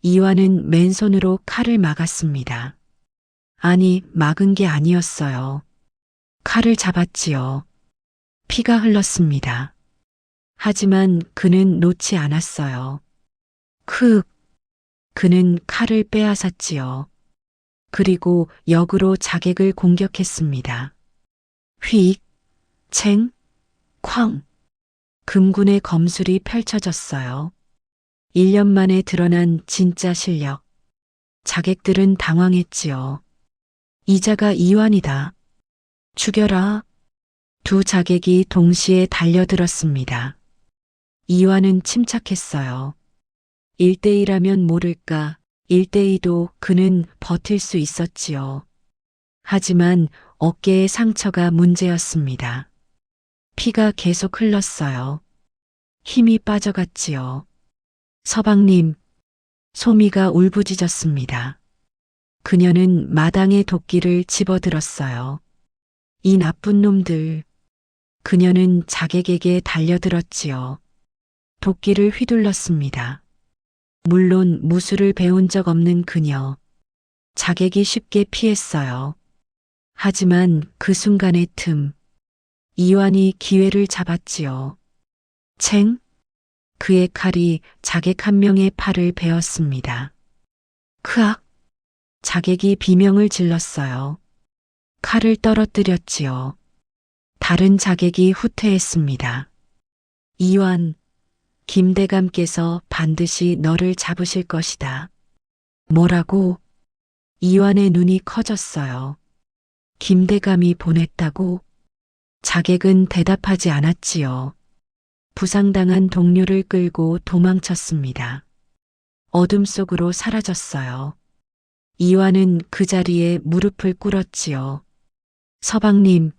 이완은 맨손으로 칼을 막았습니다. 아니, 막은 게 아니었어요. 칼을 잡았지요. 피가 흘렀습니다. 하지만 그는 놓지 않았어요. 그는 칼을 빼앗았지요. 그리고 역으로 자객을 공격했습니다. 휙! 챙! 쾅! 금군의 검술이 펼쳐졌어요. 1년 만에 드러난 진짜 실력. 자객들은 당황했지요. 이자가 이완이다. 죽여라. 두 자객이 동시에 달려들었습니다. 이완은 침착했어요. 1대1하면 모를까 1대2도 그는 버틸 수 있었지요. 하지만 어깨의 상처가 문제였습니다. 피가 계속 흘렀어요. 힘이 빠져갔지요. 서방님, 소미가 울부짖었습니다. 그녀는 마당에 도끼를 집어들었어요. 이 나쁜 놈들. 그녀는 자객에게 달려들었지요. 도끼를 휘둘렀습니다. 물론 무술을 배운 적 없는 그녀. 자객이 쉽게 피했어요. 하지만 그 순간의 틈, 이완이 기회를 잡았지요. 챙! 그의 칼이 자객 한 명의 팔을 베었습니다. 크악! 자객이 비명을 질렀어요. 칼을 떨어뜨렸지요. 다른 자객이 후퇴했습니다. 이완, 김대감께서 반드시 너를 잡으실 것이다. 뭐라고? 이완의 눈이 커졌어요. 김대감이 보냈다고? 자객은 대답하지 않았지요. 부상당한 동료를 끌고 도망쳤습니다. 어둠 속으로 사라졌어요. 이완은 그 자리에 무릎을 꿇었지요. 서방님,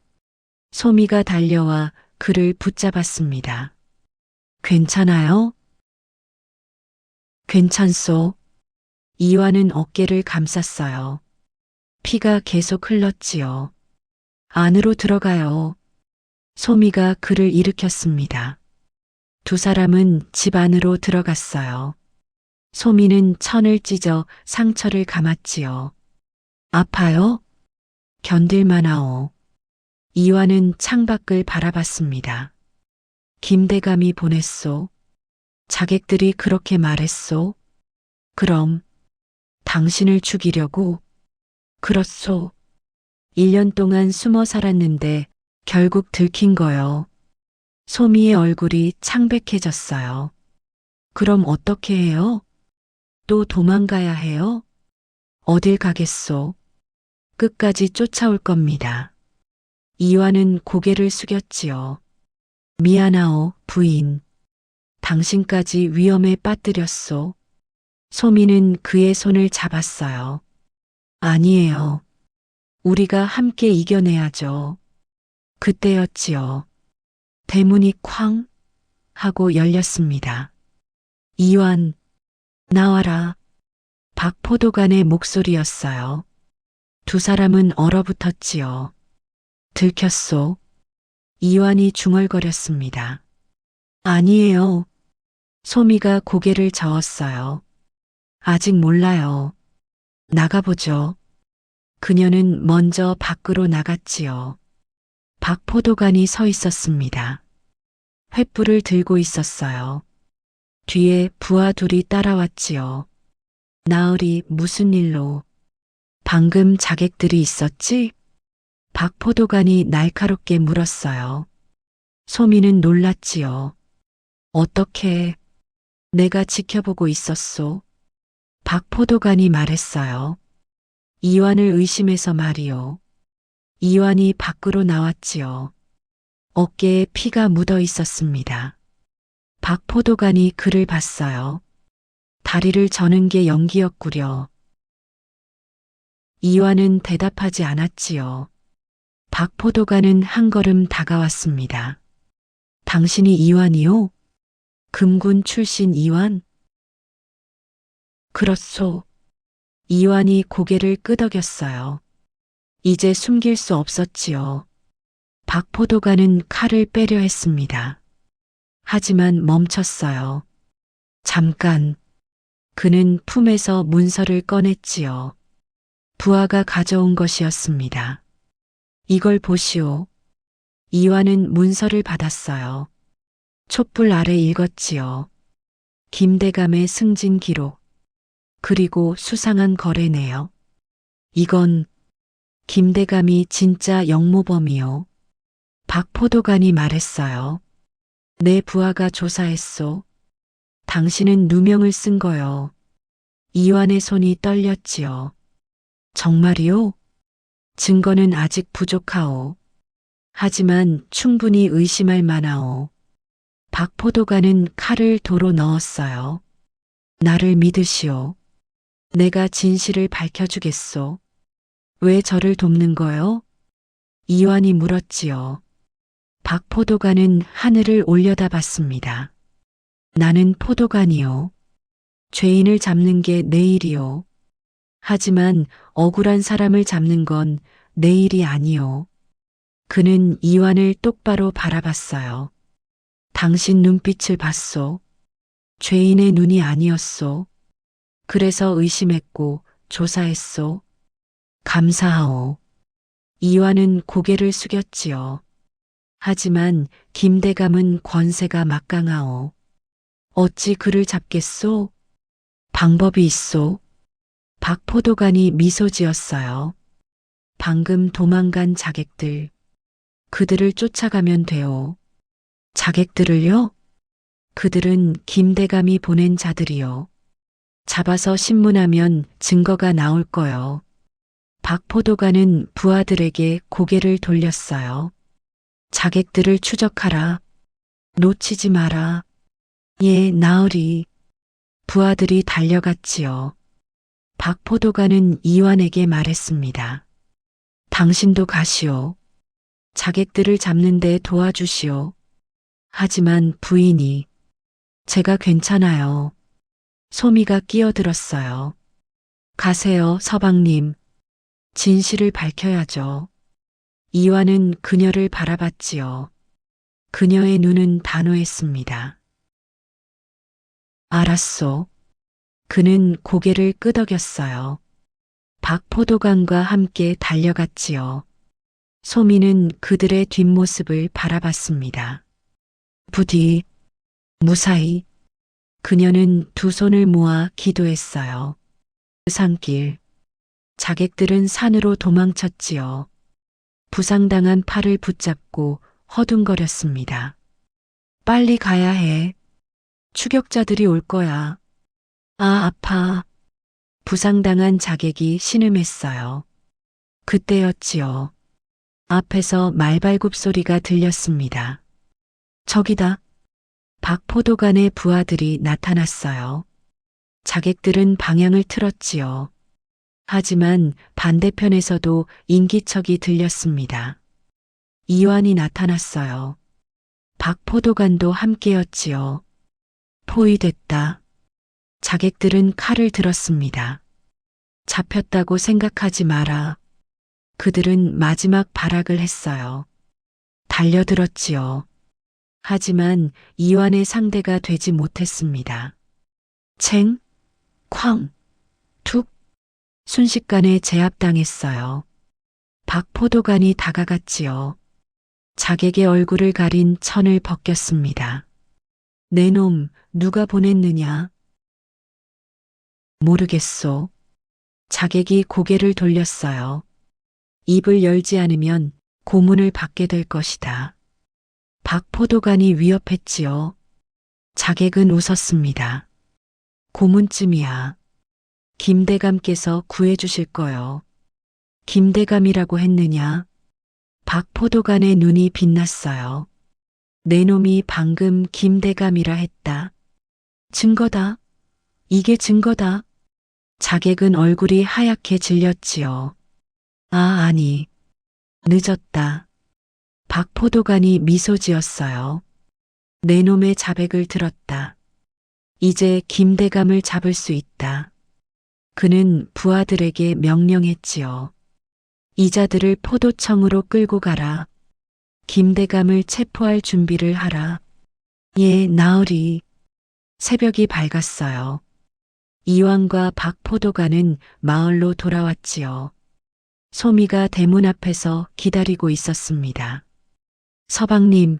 소미가 달려와 그를 붙잡았습니다. 괜찮아요? 괜찮소. 이완은 어깨를 감쌌어요. 피가 계속 흘렀지요. 안으로 들어가요. 소미가 그를 일으켰습니다. 두 사람은 집 안으로 들어갔어요. 소미는 천을 찢어 상처를 감았지요. 아파요? 견딜만하오. 이완은 창밖을 바라봤습니다. 김대감이 보냈소. 자객들이 그렇게 말했소. 그럼 당신을 죽이려고? 그렇소. 1년 동안 숨어 살았는데 결국 들킨 거요. 소미의 얼굴이 창백해졌어요. 그럼 어떻게 해요? 또 도망가야 해요? 어딜 가겠소? 끝까지 쫓아올 겁니다. 이완은 고개를 숙였지요. 미안하오, 부인. 당신까지 위험에 빠뜨렸소. 소미는 그의 손을 잡았어요. 아니에요. 우리가 함께 이겨내야죠. 그때였지요. 대문이 쾅 하고 열렸습니다. 이완, 나와라. 박포도간의 목소리였어요. 두 사람은 얼어붙었지요. 들켰소. 이완이 중얼거렸습니다. 아니에요. 소미가 고개를 저었어요. 아직 몰라요. 나가보죠. 그녀는 먼저 밖으로 나갔지요. 박포도간이 서 있었습니다. 횃불을 들고 있었어요. 뒤에 부하 둘이 따라왔지요. 나으리, 무슨 일로? 방금 자객들이 있었지? 박포도간이 날카롭게 물었어요. 소미는 놀랐지요. 어떻게? 내가 지켜보고 있었소. 박포도간이 말했어요. 이완을 의심해서 말이요. 이완이 밖으로 나왔지요. 어깨에 피가 묻어 있었습니다. 박포도간이 그를 봤어요. 다리를 저는 게 연기였구려. 이완은 대답하지 않았지요. 박포도간은 한 걸음 다가왔습니다. 당신이 이완이요? 금군 출신 이완? 그렇소. 이완이 고개를 끄덕였어요. 이제 숨길 수 없었지요. 박포도간은 칼을 빼려 했습니다. 하지만 멈췄어요. 잠깐. 그는 품에서 문서를 꺼냈지요. 부하가 가져온 것이었습니다. 이걸 보시오. 이완은 문서를 받았어요. 촛불 아래 읽었지요. 김대감의 승진 기록. 그리고 수상한 거래네요. 이건 김대감이 진짜 영모범이요. 박포도간이 말했어요. 내 부하가 조사했소. 당신은 누명을 쓴 거요. 이완의 손이 떨렸지요. 정말이요? 증거는 아직 부족하오. 하지만 충분히 의심할 만하오. 박포도간은 칼을 도로 넣었어요. 나를 믿으시오. 내가 진실을 밝혀주겠소. 왜 저를 돕는 거요? 이완이 물었지요. 박포도간은 하늘을 올려다봤습니다. 나는 포도간이요. 죄인을 잡는 게 내 일이요. 하지만 억울한 사람을 잡는 건 내 일이 아니요. 그는 이완을 똑바로 바라봤어요. 당신 눈빛을 봤소. 죄인의 눈이 아니었소. 그래서 의심했고 조사했소. 감사하오. 이완은 고개를 숙였지요. 하지만 김대감은 권세가 막강하오. 어찌 그를 잡겠소? 방법이 있소. 박포도간이 미소 지었어요. 방금 도망간 자객들. 그들을 쫓아가면 돼요. 자객들을요? 그들은 김대감이 보낸 자들이요. 잡아서 신문하면 증거가 나올 거요. 박포도간은 부하들에게 고개를 돌렸어요. 자객들을 추적하라. 놓치지 마라. 예, 나으리. 부하들이 달려갔지요. 박포도간은 이완에게 말했습니다. 당신도 가시오. 자객들을 잡는 데 도와주시오. 하지만 부인이 제가 괜찮아요. 소미가 끼어들었어요. 가세요, 서방님. 진실을 밝혀야죠. 이완은 그녀를 바라봤지요. 그녀의 눈은 단호했습니다. 알았소. 그는 고개를 끄덕였어요. 박포도간과 함께 달려갔지요. 소미는 그들의 뒷모습을 바라봤습니다. 부디, 무사히. 그녀는 두 손을 모아 기도했어요. 그 산길. 자객들은 산으로 도망쳤지요. 부상당한 팔을 붙잡고 허둥거렸습니다. 빨리 가야 해. 추격자들이 올 거야. 아, 아파. 부상당한 자객이 신음했어요. 그때였지요. 앞에서 말발굽 소리가 들렸습니다. 저기다. 박포도간의 부하들이 나타났어요. 자객들은 방향을 틀었지요. 하지만 반대편에서도 인기척이 들렸습니다. 이완이 나타났어요. 박포도간도 함께였지요. 포위됐다. 자객들은 칼을 들었습니다. 잡혔다고 생각하지 마라. 그들은 마지막 발악을 했어요. 달려들었지요. 하지만 이완의 상대가 되지 못했습니다. 챙, 쾅, 툭. 순식간에 제압당했어요. 박포도관이 다가갔지요. 자객의 얼굴을 가린 천을 벗겼습니다. 내 놈, 누가 보냈느냐? 모르겠소. 자객이 고개를 돌렸어요. 입을 열지 않으면 고문을 받게 될 것이다. 박포도관이 위협했지요. 자객은 웃었습니다. 고문쯤이야. 김대감께서 구해주실 거요. 김대감이라고 했느냐? 박포도관의 눈이 빛났어요. 내 놈이 방금 김대감이라 했다. 증거다. 이게 증거다. 자객은 얼굴이 하얗게 질렸지요. 아니. 늦었다. 박포도관이 미소 지었어요. 내 놈의 자백을 들었다. 이제 김대감을 잡을 수 있다. 그는 부하들에게 명령했지요. 이자들을 포도청으로 끌고 가라. 김대감을 체포할 준비를 하라. 예, 나으리. 새벽이 밝았어요. 이완과 박포도관은 마을로 돌아왔지요. 소미가 대문 앞에서 기다리고 있었습니다. 서방님,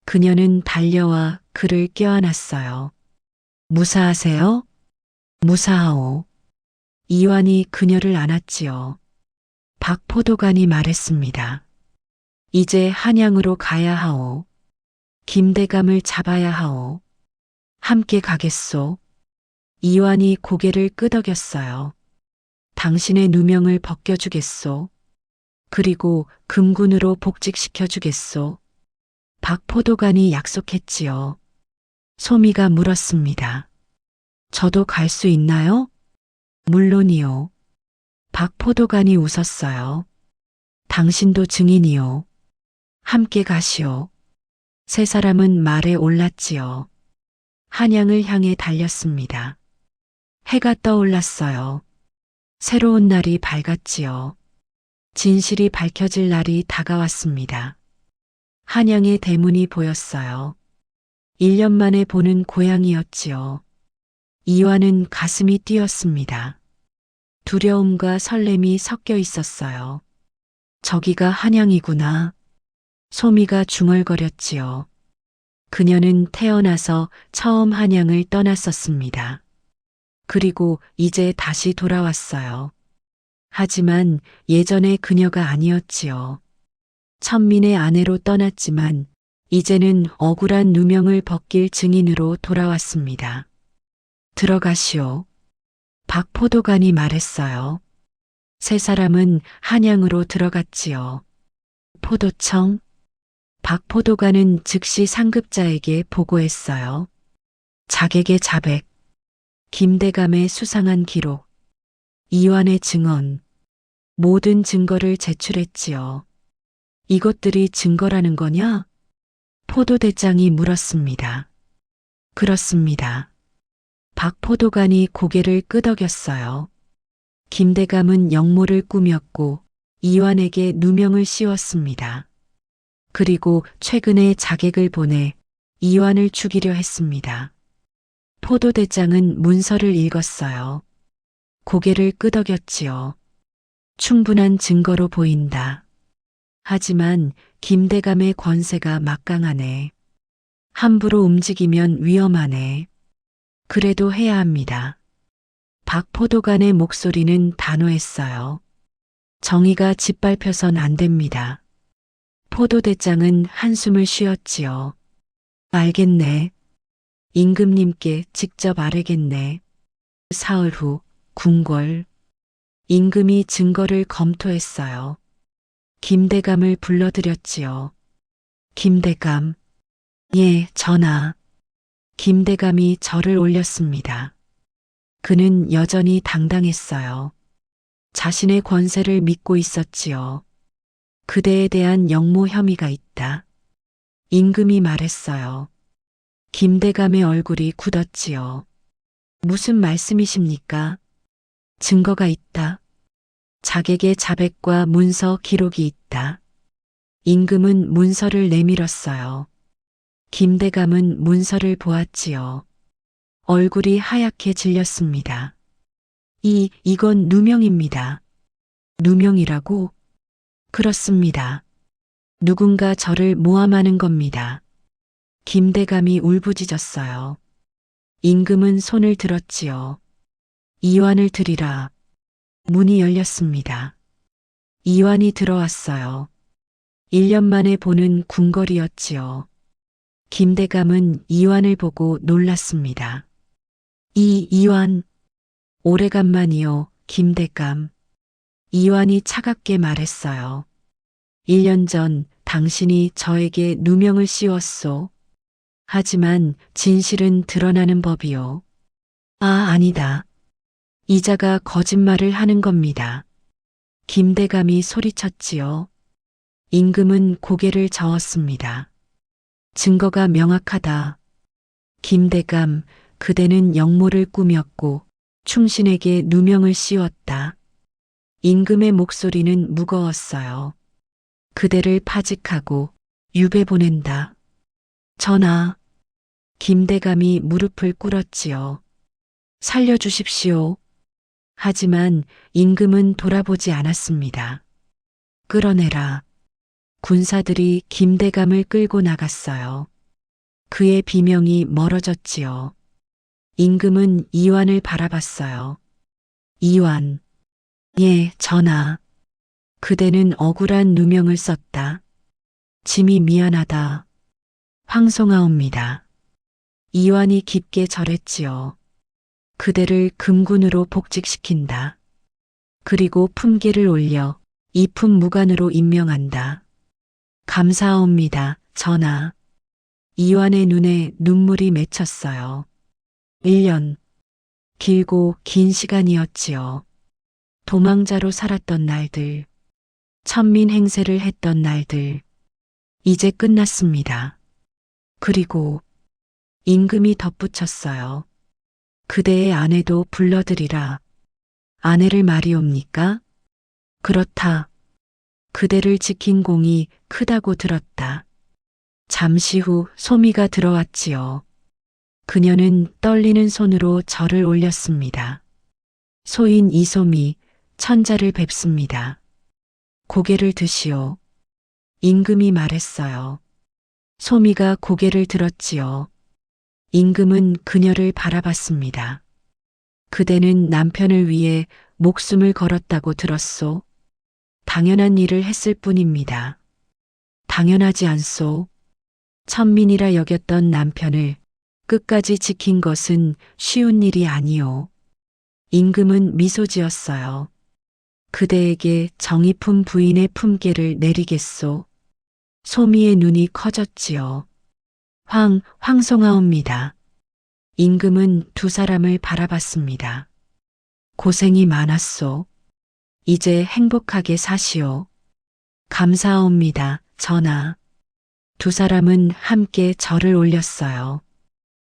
그녀는 달려와 그를 껴안았어요. 무사하세요? 무사하오. 이완이 그녀를 안았지요. 박포도관이 말했습니다. 이제 한양으로 가야 하오. 김대감을 잡아야 하오. 함께 가겠소. 이완이 고개를 끄덕였어요. 당신의 누명을 벗겨주겠소. 그리고 금군으로 복직시켜주겠소. 박포도관이 약속했지요. 소미가 물었습니다. 저도 갈 수 있나요? 물론이요. 박포도관이 웃었어요. 당신도 증인이요. 함께 가시오. 세 사람은 말에 올랐지요. 한양을 향해 달렸습니다. 해가 떠올랐어요. 새로운 날이 밝았지요. 진실이 밝혀질 날이 다가왔습니다. 한양의 대문이 보였어요. 1년 만에 보는 고향이었지요. 이완은 가슴이 뛰었습니다. 두려움과 설렘이 섞여 있었어요. 저기가 한양이구나. 소미가 중얼거렸지요. 그녀는 태어나서 처음 한양을 떠났었습니다. 그리고 이제 다시 돌아왔어요. 하지만 예전의 그녀가 아니었지요. 천민의 아내로 떠났지만 이제는 억울한 누명을 벗길 증인으로 돌아왔습니다. 들어가시오. 박포도관이 말했어요. 세 사람은 한양으로 들어갔지요. 포도청. 박포도관은 즉시 상급자에게 보고했어요. 자객의 자백, 김대감의 수상한 기록, 이완의 증언, 모든 증거를 제출했지요. 이것들이 증거라는 거냐? 포도대장이 물었습니다. 그렇습니다. 박포도관이 고개를 끄덕였어요. 김대감은 역모를 꾸몄고 이완에게 누명을 씌웠습니다. 그리고 최근에 자객을 보내 이완을 죽이려 했습니다. 포도대장은 문서를 읽었어요. 고개를 끄덕였지요. 충분한 증거로 보인다. 하지만 김대감의 권세가 막강하네. 함부로 움직이면 위험하네. 그래도 해야 합니다. 박포도관의 목소리는 단호했어요. 정의가 짓밟혀선 안 됩니다. 포도대장은 한숨을 쉬었지요. 알겠네. 임금님께 직접 아뢰겠네. 사흘 후 궁궐. 임금이 증거를 검토했어요. 김대감을 불러들였지요. 김대감. 예, 전하. 김대감이 절을 올렸습니다. 그는 여전히 당당했어요. 자신의 권세를 믿고 있었지요. 그대에 대한 역모 혐의가 있다. 임금이 말했어요. 김대감의 얼굴이 굳었지요. 무슨 말씀이십니까? 증거가 있다. 자객의 자백과 문서 기록이 있다. 임금은 문서를 내밀었어요. 김대감은 문서를 보았지요. 얼굴이 하얗게 질렸습니다. 이건 누명입니다. 누명이라고? 그렇습니다. 누군가 저를 모함하는 겁니다. 김대감이 울부짖었어요. 임금은 손을 들었지요. 이완을 드리라. 문이 열렸습니다. 이완이 들어왔어요. 1년 만에 보는 궁궐이었지요. 김대감은 이완을 보고 놀랐습니다. 이완, 오래간만이요, 김대감. 이완이 차갑게 말했어요. 1년 전 당신이 저에게 누명을 씌웠소. 하지만 진실은 드러나는 법이요. 아니다. 이자가 거짓말을 하는 겁니다. 김대감이 소리쳤지요. 임금은 고개를 저었습니다. 증거가 명확하다. 김대감, 그대는 역모를 꾸몄고 충신에게 누명을 씌웠다. 임금의 목소리는 무거웠어요. 그대를 파직하고 유배 보낸다. 전하, 김대감이 무릎을 꿇었지요. 살려주십시오. 하지만 임금은 돌아보지 않았습니다. 끌어내라. 군사들이 김대감을 끌고 나갔어요. 그의 비명이 멀어졌지요. 임금은 이완을 바라봤어요. 이완. 예, 전하. 그대는 억울한 누명을 썼다. 짐이 미안하다. 황송하옵니다. 이완이 깊게 절했지요. 그대를 금군으로 복직시킨다. 그리고 품계를 올려 이품 무관으로 임명한다. 감사하옵니다, 전하. 이완의 눈에 눈물이 맺혔어요. 1년. 길고 긴 시간이었지요. 도망자로 살았던 날들. 천민 행세를 했던 날들. 이제 끝났습니다. 그리고 임금이 덧붙였어요. 그대의 아내도 불러들이라. 아내를 말이옵니까? 그렇다. 그대를 지킨 공이 크다고 들었다. 잠시 후 소미가 들어왔지요. 그녀는 떨리는 손으로 절을 올렸습니다. 소인 이소미, 천자를 뵙습니다. 고개를 드시오. 임금이 말했어요. 소미가 고개를 들었지요. 임금은 그녀를 바라봤습니다. 그대는 남편을 위해 목숨을 걸었다고 들었소. 당연한 일을 했을 뿐입니다. 당연하지 않소. 천민이라 여겼던 남편을 끝까지 지킨 것은 쉬운 일이 아니오. 임금은 미소 지었어요. 그대에게 정의품 부인의 품계를 내리겠소. 소미의 눈이 커졌지요. 황송하옵니다. 임금은 두 사람을 바라봤습니다. 고생이 많았소. 이제 행복하게 사시오. 감사하옵니다, 전하. 두 사람은 함께 절을 올렸어요.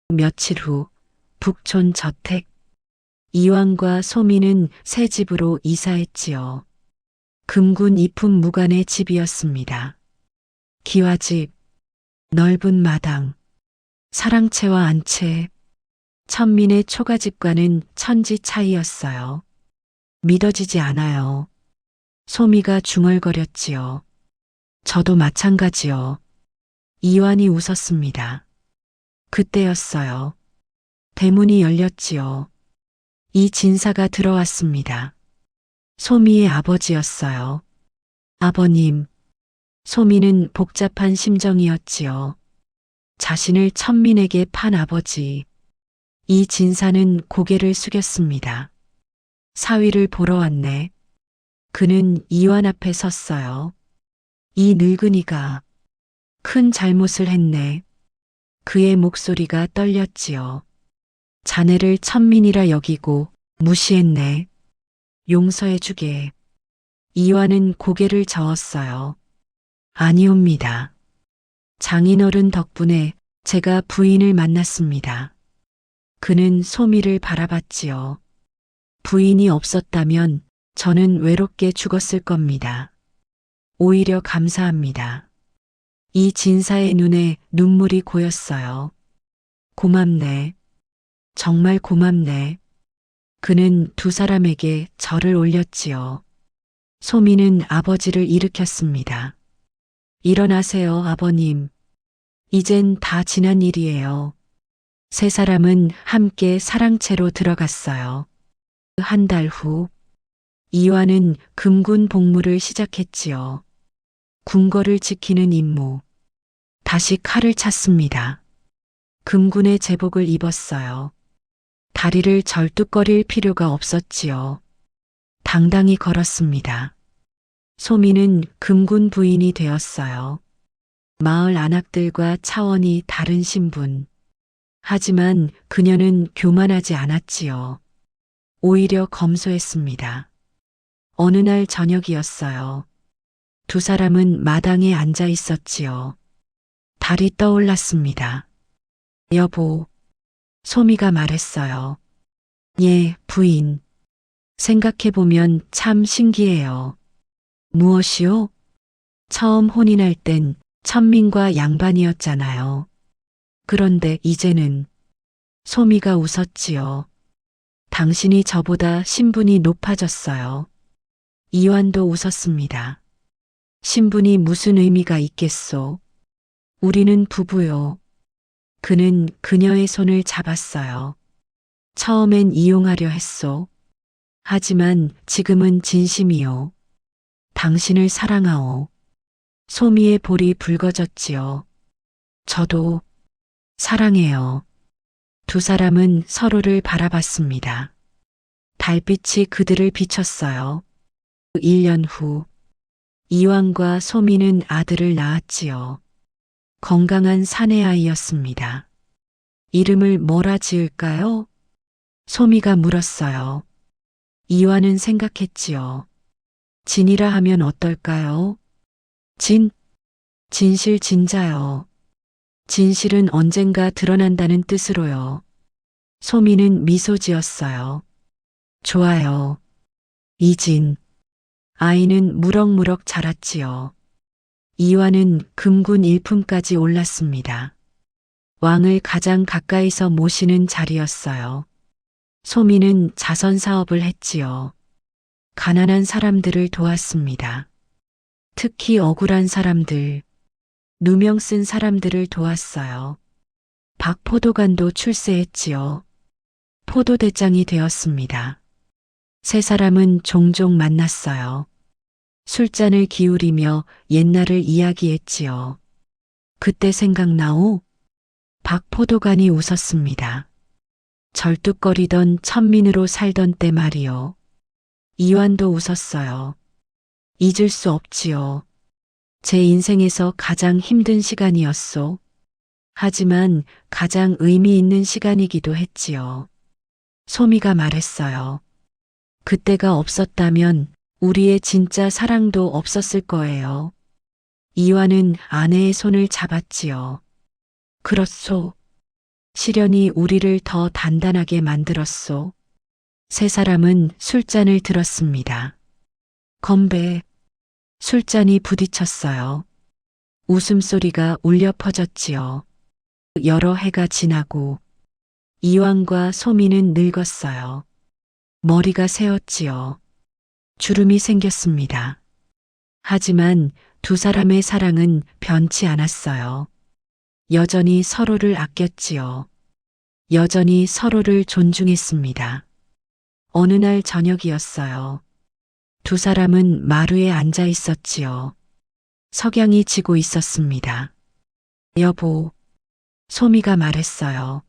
며칠 후 북촌 저택. 이완과 소미는 새 집으로 이사했지요. 금군 이품 무관의 집이었습니다. 기와집, 넓은 마당, 사랑채와 안채, 천민의 초가집과는 천지 차이였어요. 믿어지지 않아요. 소미가 중얼거렸지요. 저도 마찬가지요. 이완이 웃었습니다. 그때였어요. 대문이 열렸지요. 이 진사가 들어왔습니다. 소미의 아버지였어요. 아버님. 소미는 복잡한 심정이었지요. 자신을 천민에게 판 아버지. 이 진사는 고개를 숙였습니다. 사위를 보러 왔네. 그는 이완 앞에 섰어요. 이 늙은이가 큰 잘못을 했네. 그의 목소리가 떨렸지요. 자네를 천민이라 여기고 무시했네. 용서해주게. 이완은 고개를 저었어요. 아니옵니다. 장인어른 덕분에 제가 부인을 만났습니다. 그는 소미를 바라봤지요. 부인이 없었다면 저는 외롭게 죽었을 겁니다. 오히려 감사합니다. 이 진사의 눈에 눈물이 고였어요. 고맙네. 정말 고맙네. 그는 두 사람에게 절을 올렸지요. 소미는 아버지를 일으켰습니다. 일어나세요, 아버님. 이젠 다 지난 일이에요. 세 사람은 함께 사랑채로 들어갔어요. 한 달 후, 이완은 금군 복무를 시작했지요. 궁궐을 지키는 임무. 다시 칼을 찼습니다. 금군의 제복을 입었어요. 다리를 절뚝거릴 필요가 없었지요. 당당히 걸었습니다. 소미는 금군 부인이 되었어요. 마을 안악들과 차원이 다른 신분. 하지만 그녀는 교만하지 않았지요. 오히려 검소했습니다. 어느 날 저녁이었어요. 두 사람은 마당에 앉아 있었지요. 달이 떠올랐습니다. 여보, 소미가 말했어요. 예, 부인. 생각해보면 참 신기해요. 무엇이요? 처음 혼인할 땐 천민과 양반이었잖아요. 그런데 이제는 소미가 웃었지요. 당신이 저보다 신분이 높아졌어요. 이완도 웃었습니다. 신분이 무슨 의미가 있겠소? 우리는 부부요. 그는 그녀의 손을 잡았어요. 처음엔 이용하려 했소. 하지만 지금은 진심이요. 당신을 사랑하오. 소미의 볼이 붉어졌지요. 저도 사랑해요. 두 사람은 서로를 바라봤습니다. 달빛이 그들을 비췄어요. 1년 후, 이완과 소미는 아들을 낳았지요. 건강한 사내아이였습니다. 이름을 뭐라 지을까요? 소미가 물었어요. 이완은 생각했지요. 진이라 하면 어떨까요? 진실 진자요. 진실은 언젠가 드러난다는 뜻으로요. 소미는 미소 지었어요. 좋아요. 이진. 아이는 무럭무럭 자랐지요. 이완은 금군 일품까지 올랐습니다. 왕을 가장 가까이서 모시는 자리였어요. 소미는 자선 사업을 했지요. 가난한 사람들을 도왔습니다. 특히 억울한 사람들, 누명 쓴 사람들을 도왔어요. 박포도관도 출세했지요. 포도대장이 되었습니다. 세 사람은 종종 만났어요. 술잔을 기울이며 옛날을 이야기했지요. 그때 생각나오? 박포도관이 웃었습니다. 절뚝거리던 천민으로 살던 때 말이요. 이완도 웃었어요. 잊을 수 없지요. 제 인생에서 가장 힘든 시간이었소. 하지만 가장 의미 있는 시간이기도 했지요. 소미가 말했어요. 그때가 없었다면 우리의 진짜 사랑도 없었을 거예요. 이완은 아내의 손을 잡았지요. 그렇소. 시련이 우리를 더 단단하게 만들었소. 세 사람은 술잔을 들었습니다. 건배. 술잔이 부딪혔어요. 웃음소리가 울려 퍼졌지요. 여러 해가 지나고 이완과 소미는 늙었어요. 머리가 새었지요. 주름이 생겼습니다. 하지만 두 사람의 사랑은 변치 않았어요. 여전히 서로를 아꼈지요. 여전히 서로를 존중했습니다. 어느 날 저녁이었어요. 두 사람은 마루에 앉아 있었지요. 석양이 지고 있었습니다. 여보, 소미가 말했어요.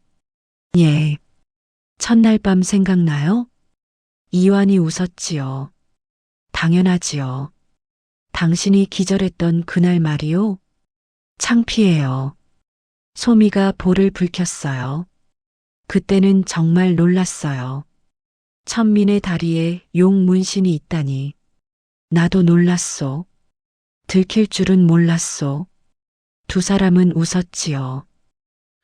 예. 첫날 밤 생각나요? 이완이 웃었지요. 당연하지요. 당신이 기절했던 그날 말이요? 창피해요. 소미가 볼을 붉혔어요. 그때는 정말 놀랐어요. 천민의 다리에 용 문신이 있다니. 나도 놀랐소. 들킬 줄은 몰랐소. 두 사람은 웃었지요.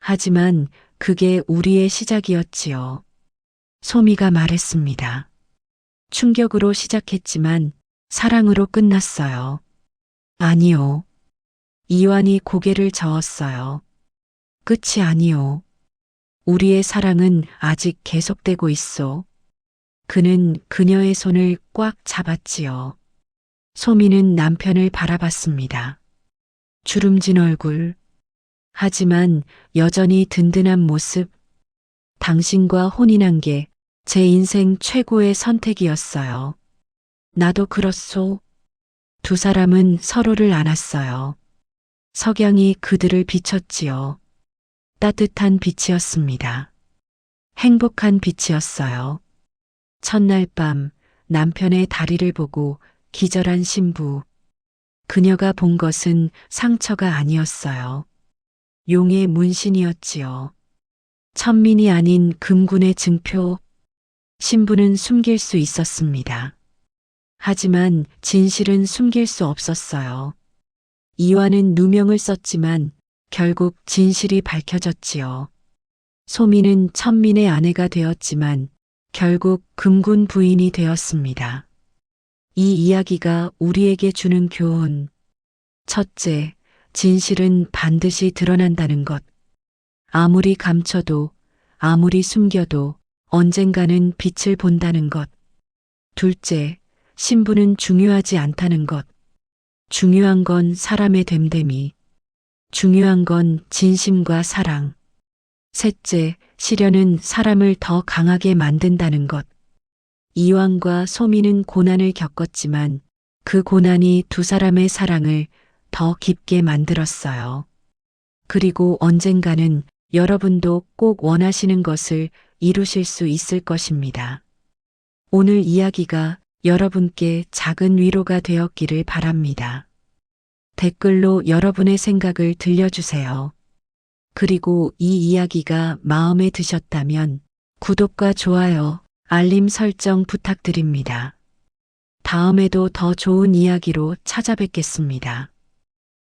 하지만 그게 우리의 시작이었지요. 소미가 말했습니다. 충격으로 시작했지만 사랑으로 끝났어요. 아니요. 이완이 고개를 저었어요. 끝이 아니요. 우리의 사랑은 아직 계속되고 있소. 그는 그녀의 손을 꽉 잡았지요. 소미는 남편을 바라봤습니다. 주름진 얼굴. 하지만 여전히 든든한 모습. 당신과 혼인한 게 제 인생 최고의 선택이었어요. 나도 그렇소. 두 사람은 서로를 안았어요. 석양이 그들을 비췄지요. 따뜻한 빛이었습니다. 행복한 빛이었어요. 첫날 밤 남편의 다리를 보고 기절한 신부. 그녀가 본 것은 상처가 아니었어요. 용의 문신이었지요. 천민이 아닌 금군의 증표. 신부는 숨길 수 있었습니다. 하지만 진실은 숨길 수 없었어요. 이완은 누명을 썼지만 결국 진실이 밝혀졌지요. 소미는 천민의 아내가 되었지만 결국 금군 부인이 되었습니다. 이 이야기가 우리에게 주는 교훈. 첫째, 진실은 반드시 드러난다는 것. 아무리 감춰도, 아무리 숨겨도 언젠가는 빛을 본다는 것. 둘째, 신부는 중요하지 않다는 것. 중요한 건 사람의 됨됨이. 중요한 건 진심과 사랑. 셋째, 시련은 사람을 더 강하게 만든다는 것. 이완과 소미는 고난을 겪었지만 그 고난이 두 사람의 사랑을 더 깊게 만들었어요. 그리고 언젠가는 여러분도 꼭 원하시는 것을 이루실 수 있을 것입니다. 오늘 이야기가 여러분께 작은 위로가 되었기를 바랍니다. 댓글로 여러분의 생각을 들려주세요. 그리고 이 이야기가 마음에 드셨다면 구독과 좋아요, 알림 설정 부탁드립니다. 다음에도 더 좋은 이야기로 찾아뵙겠습니다.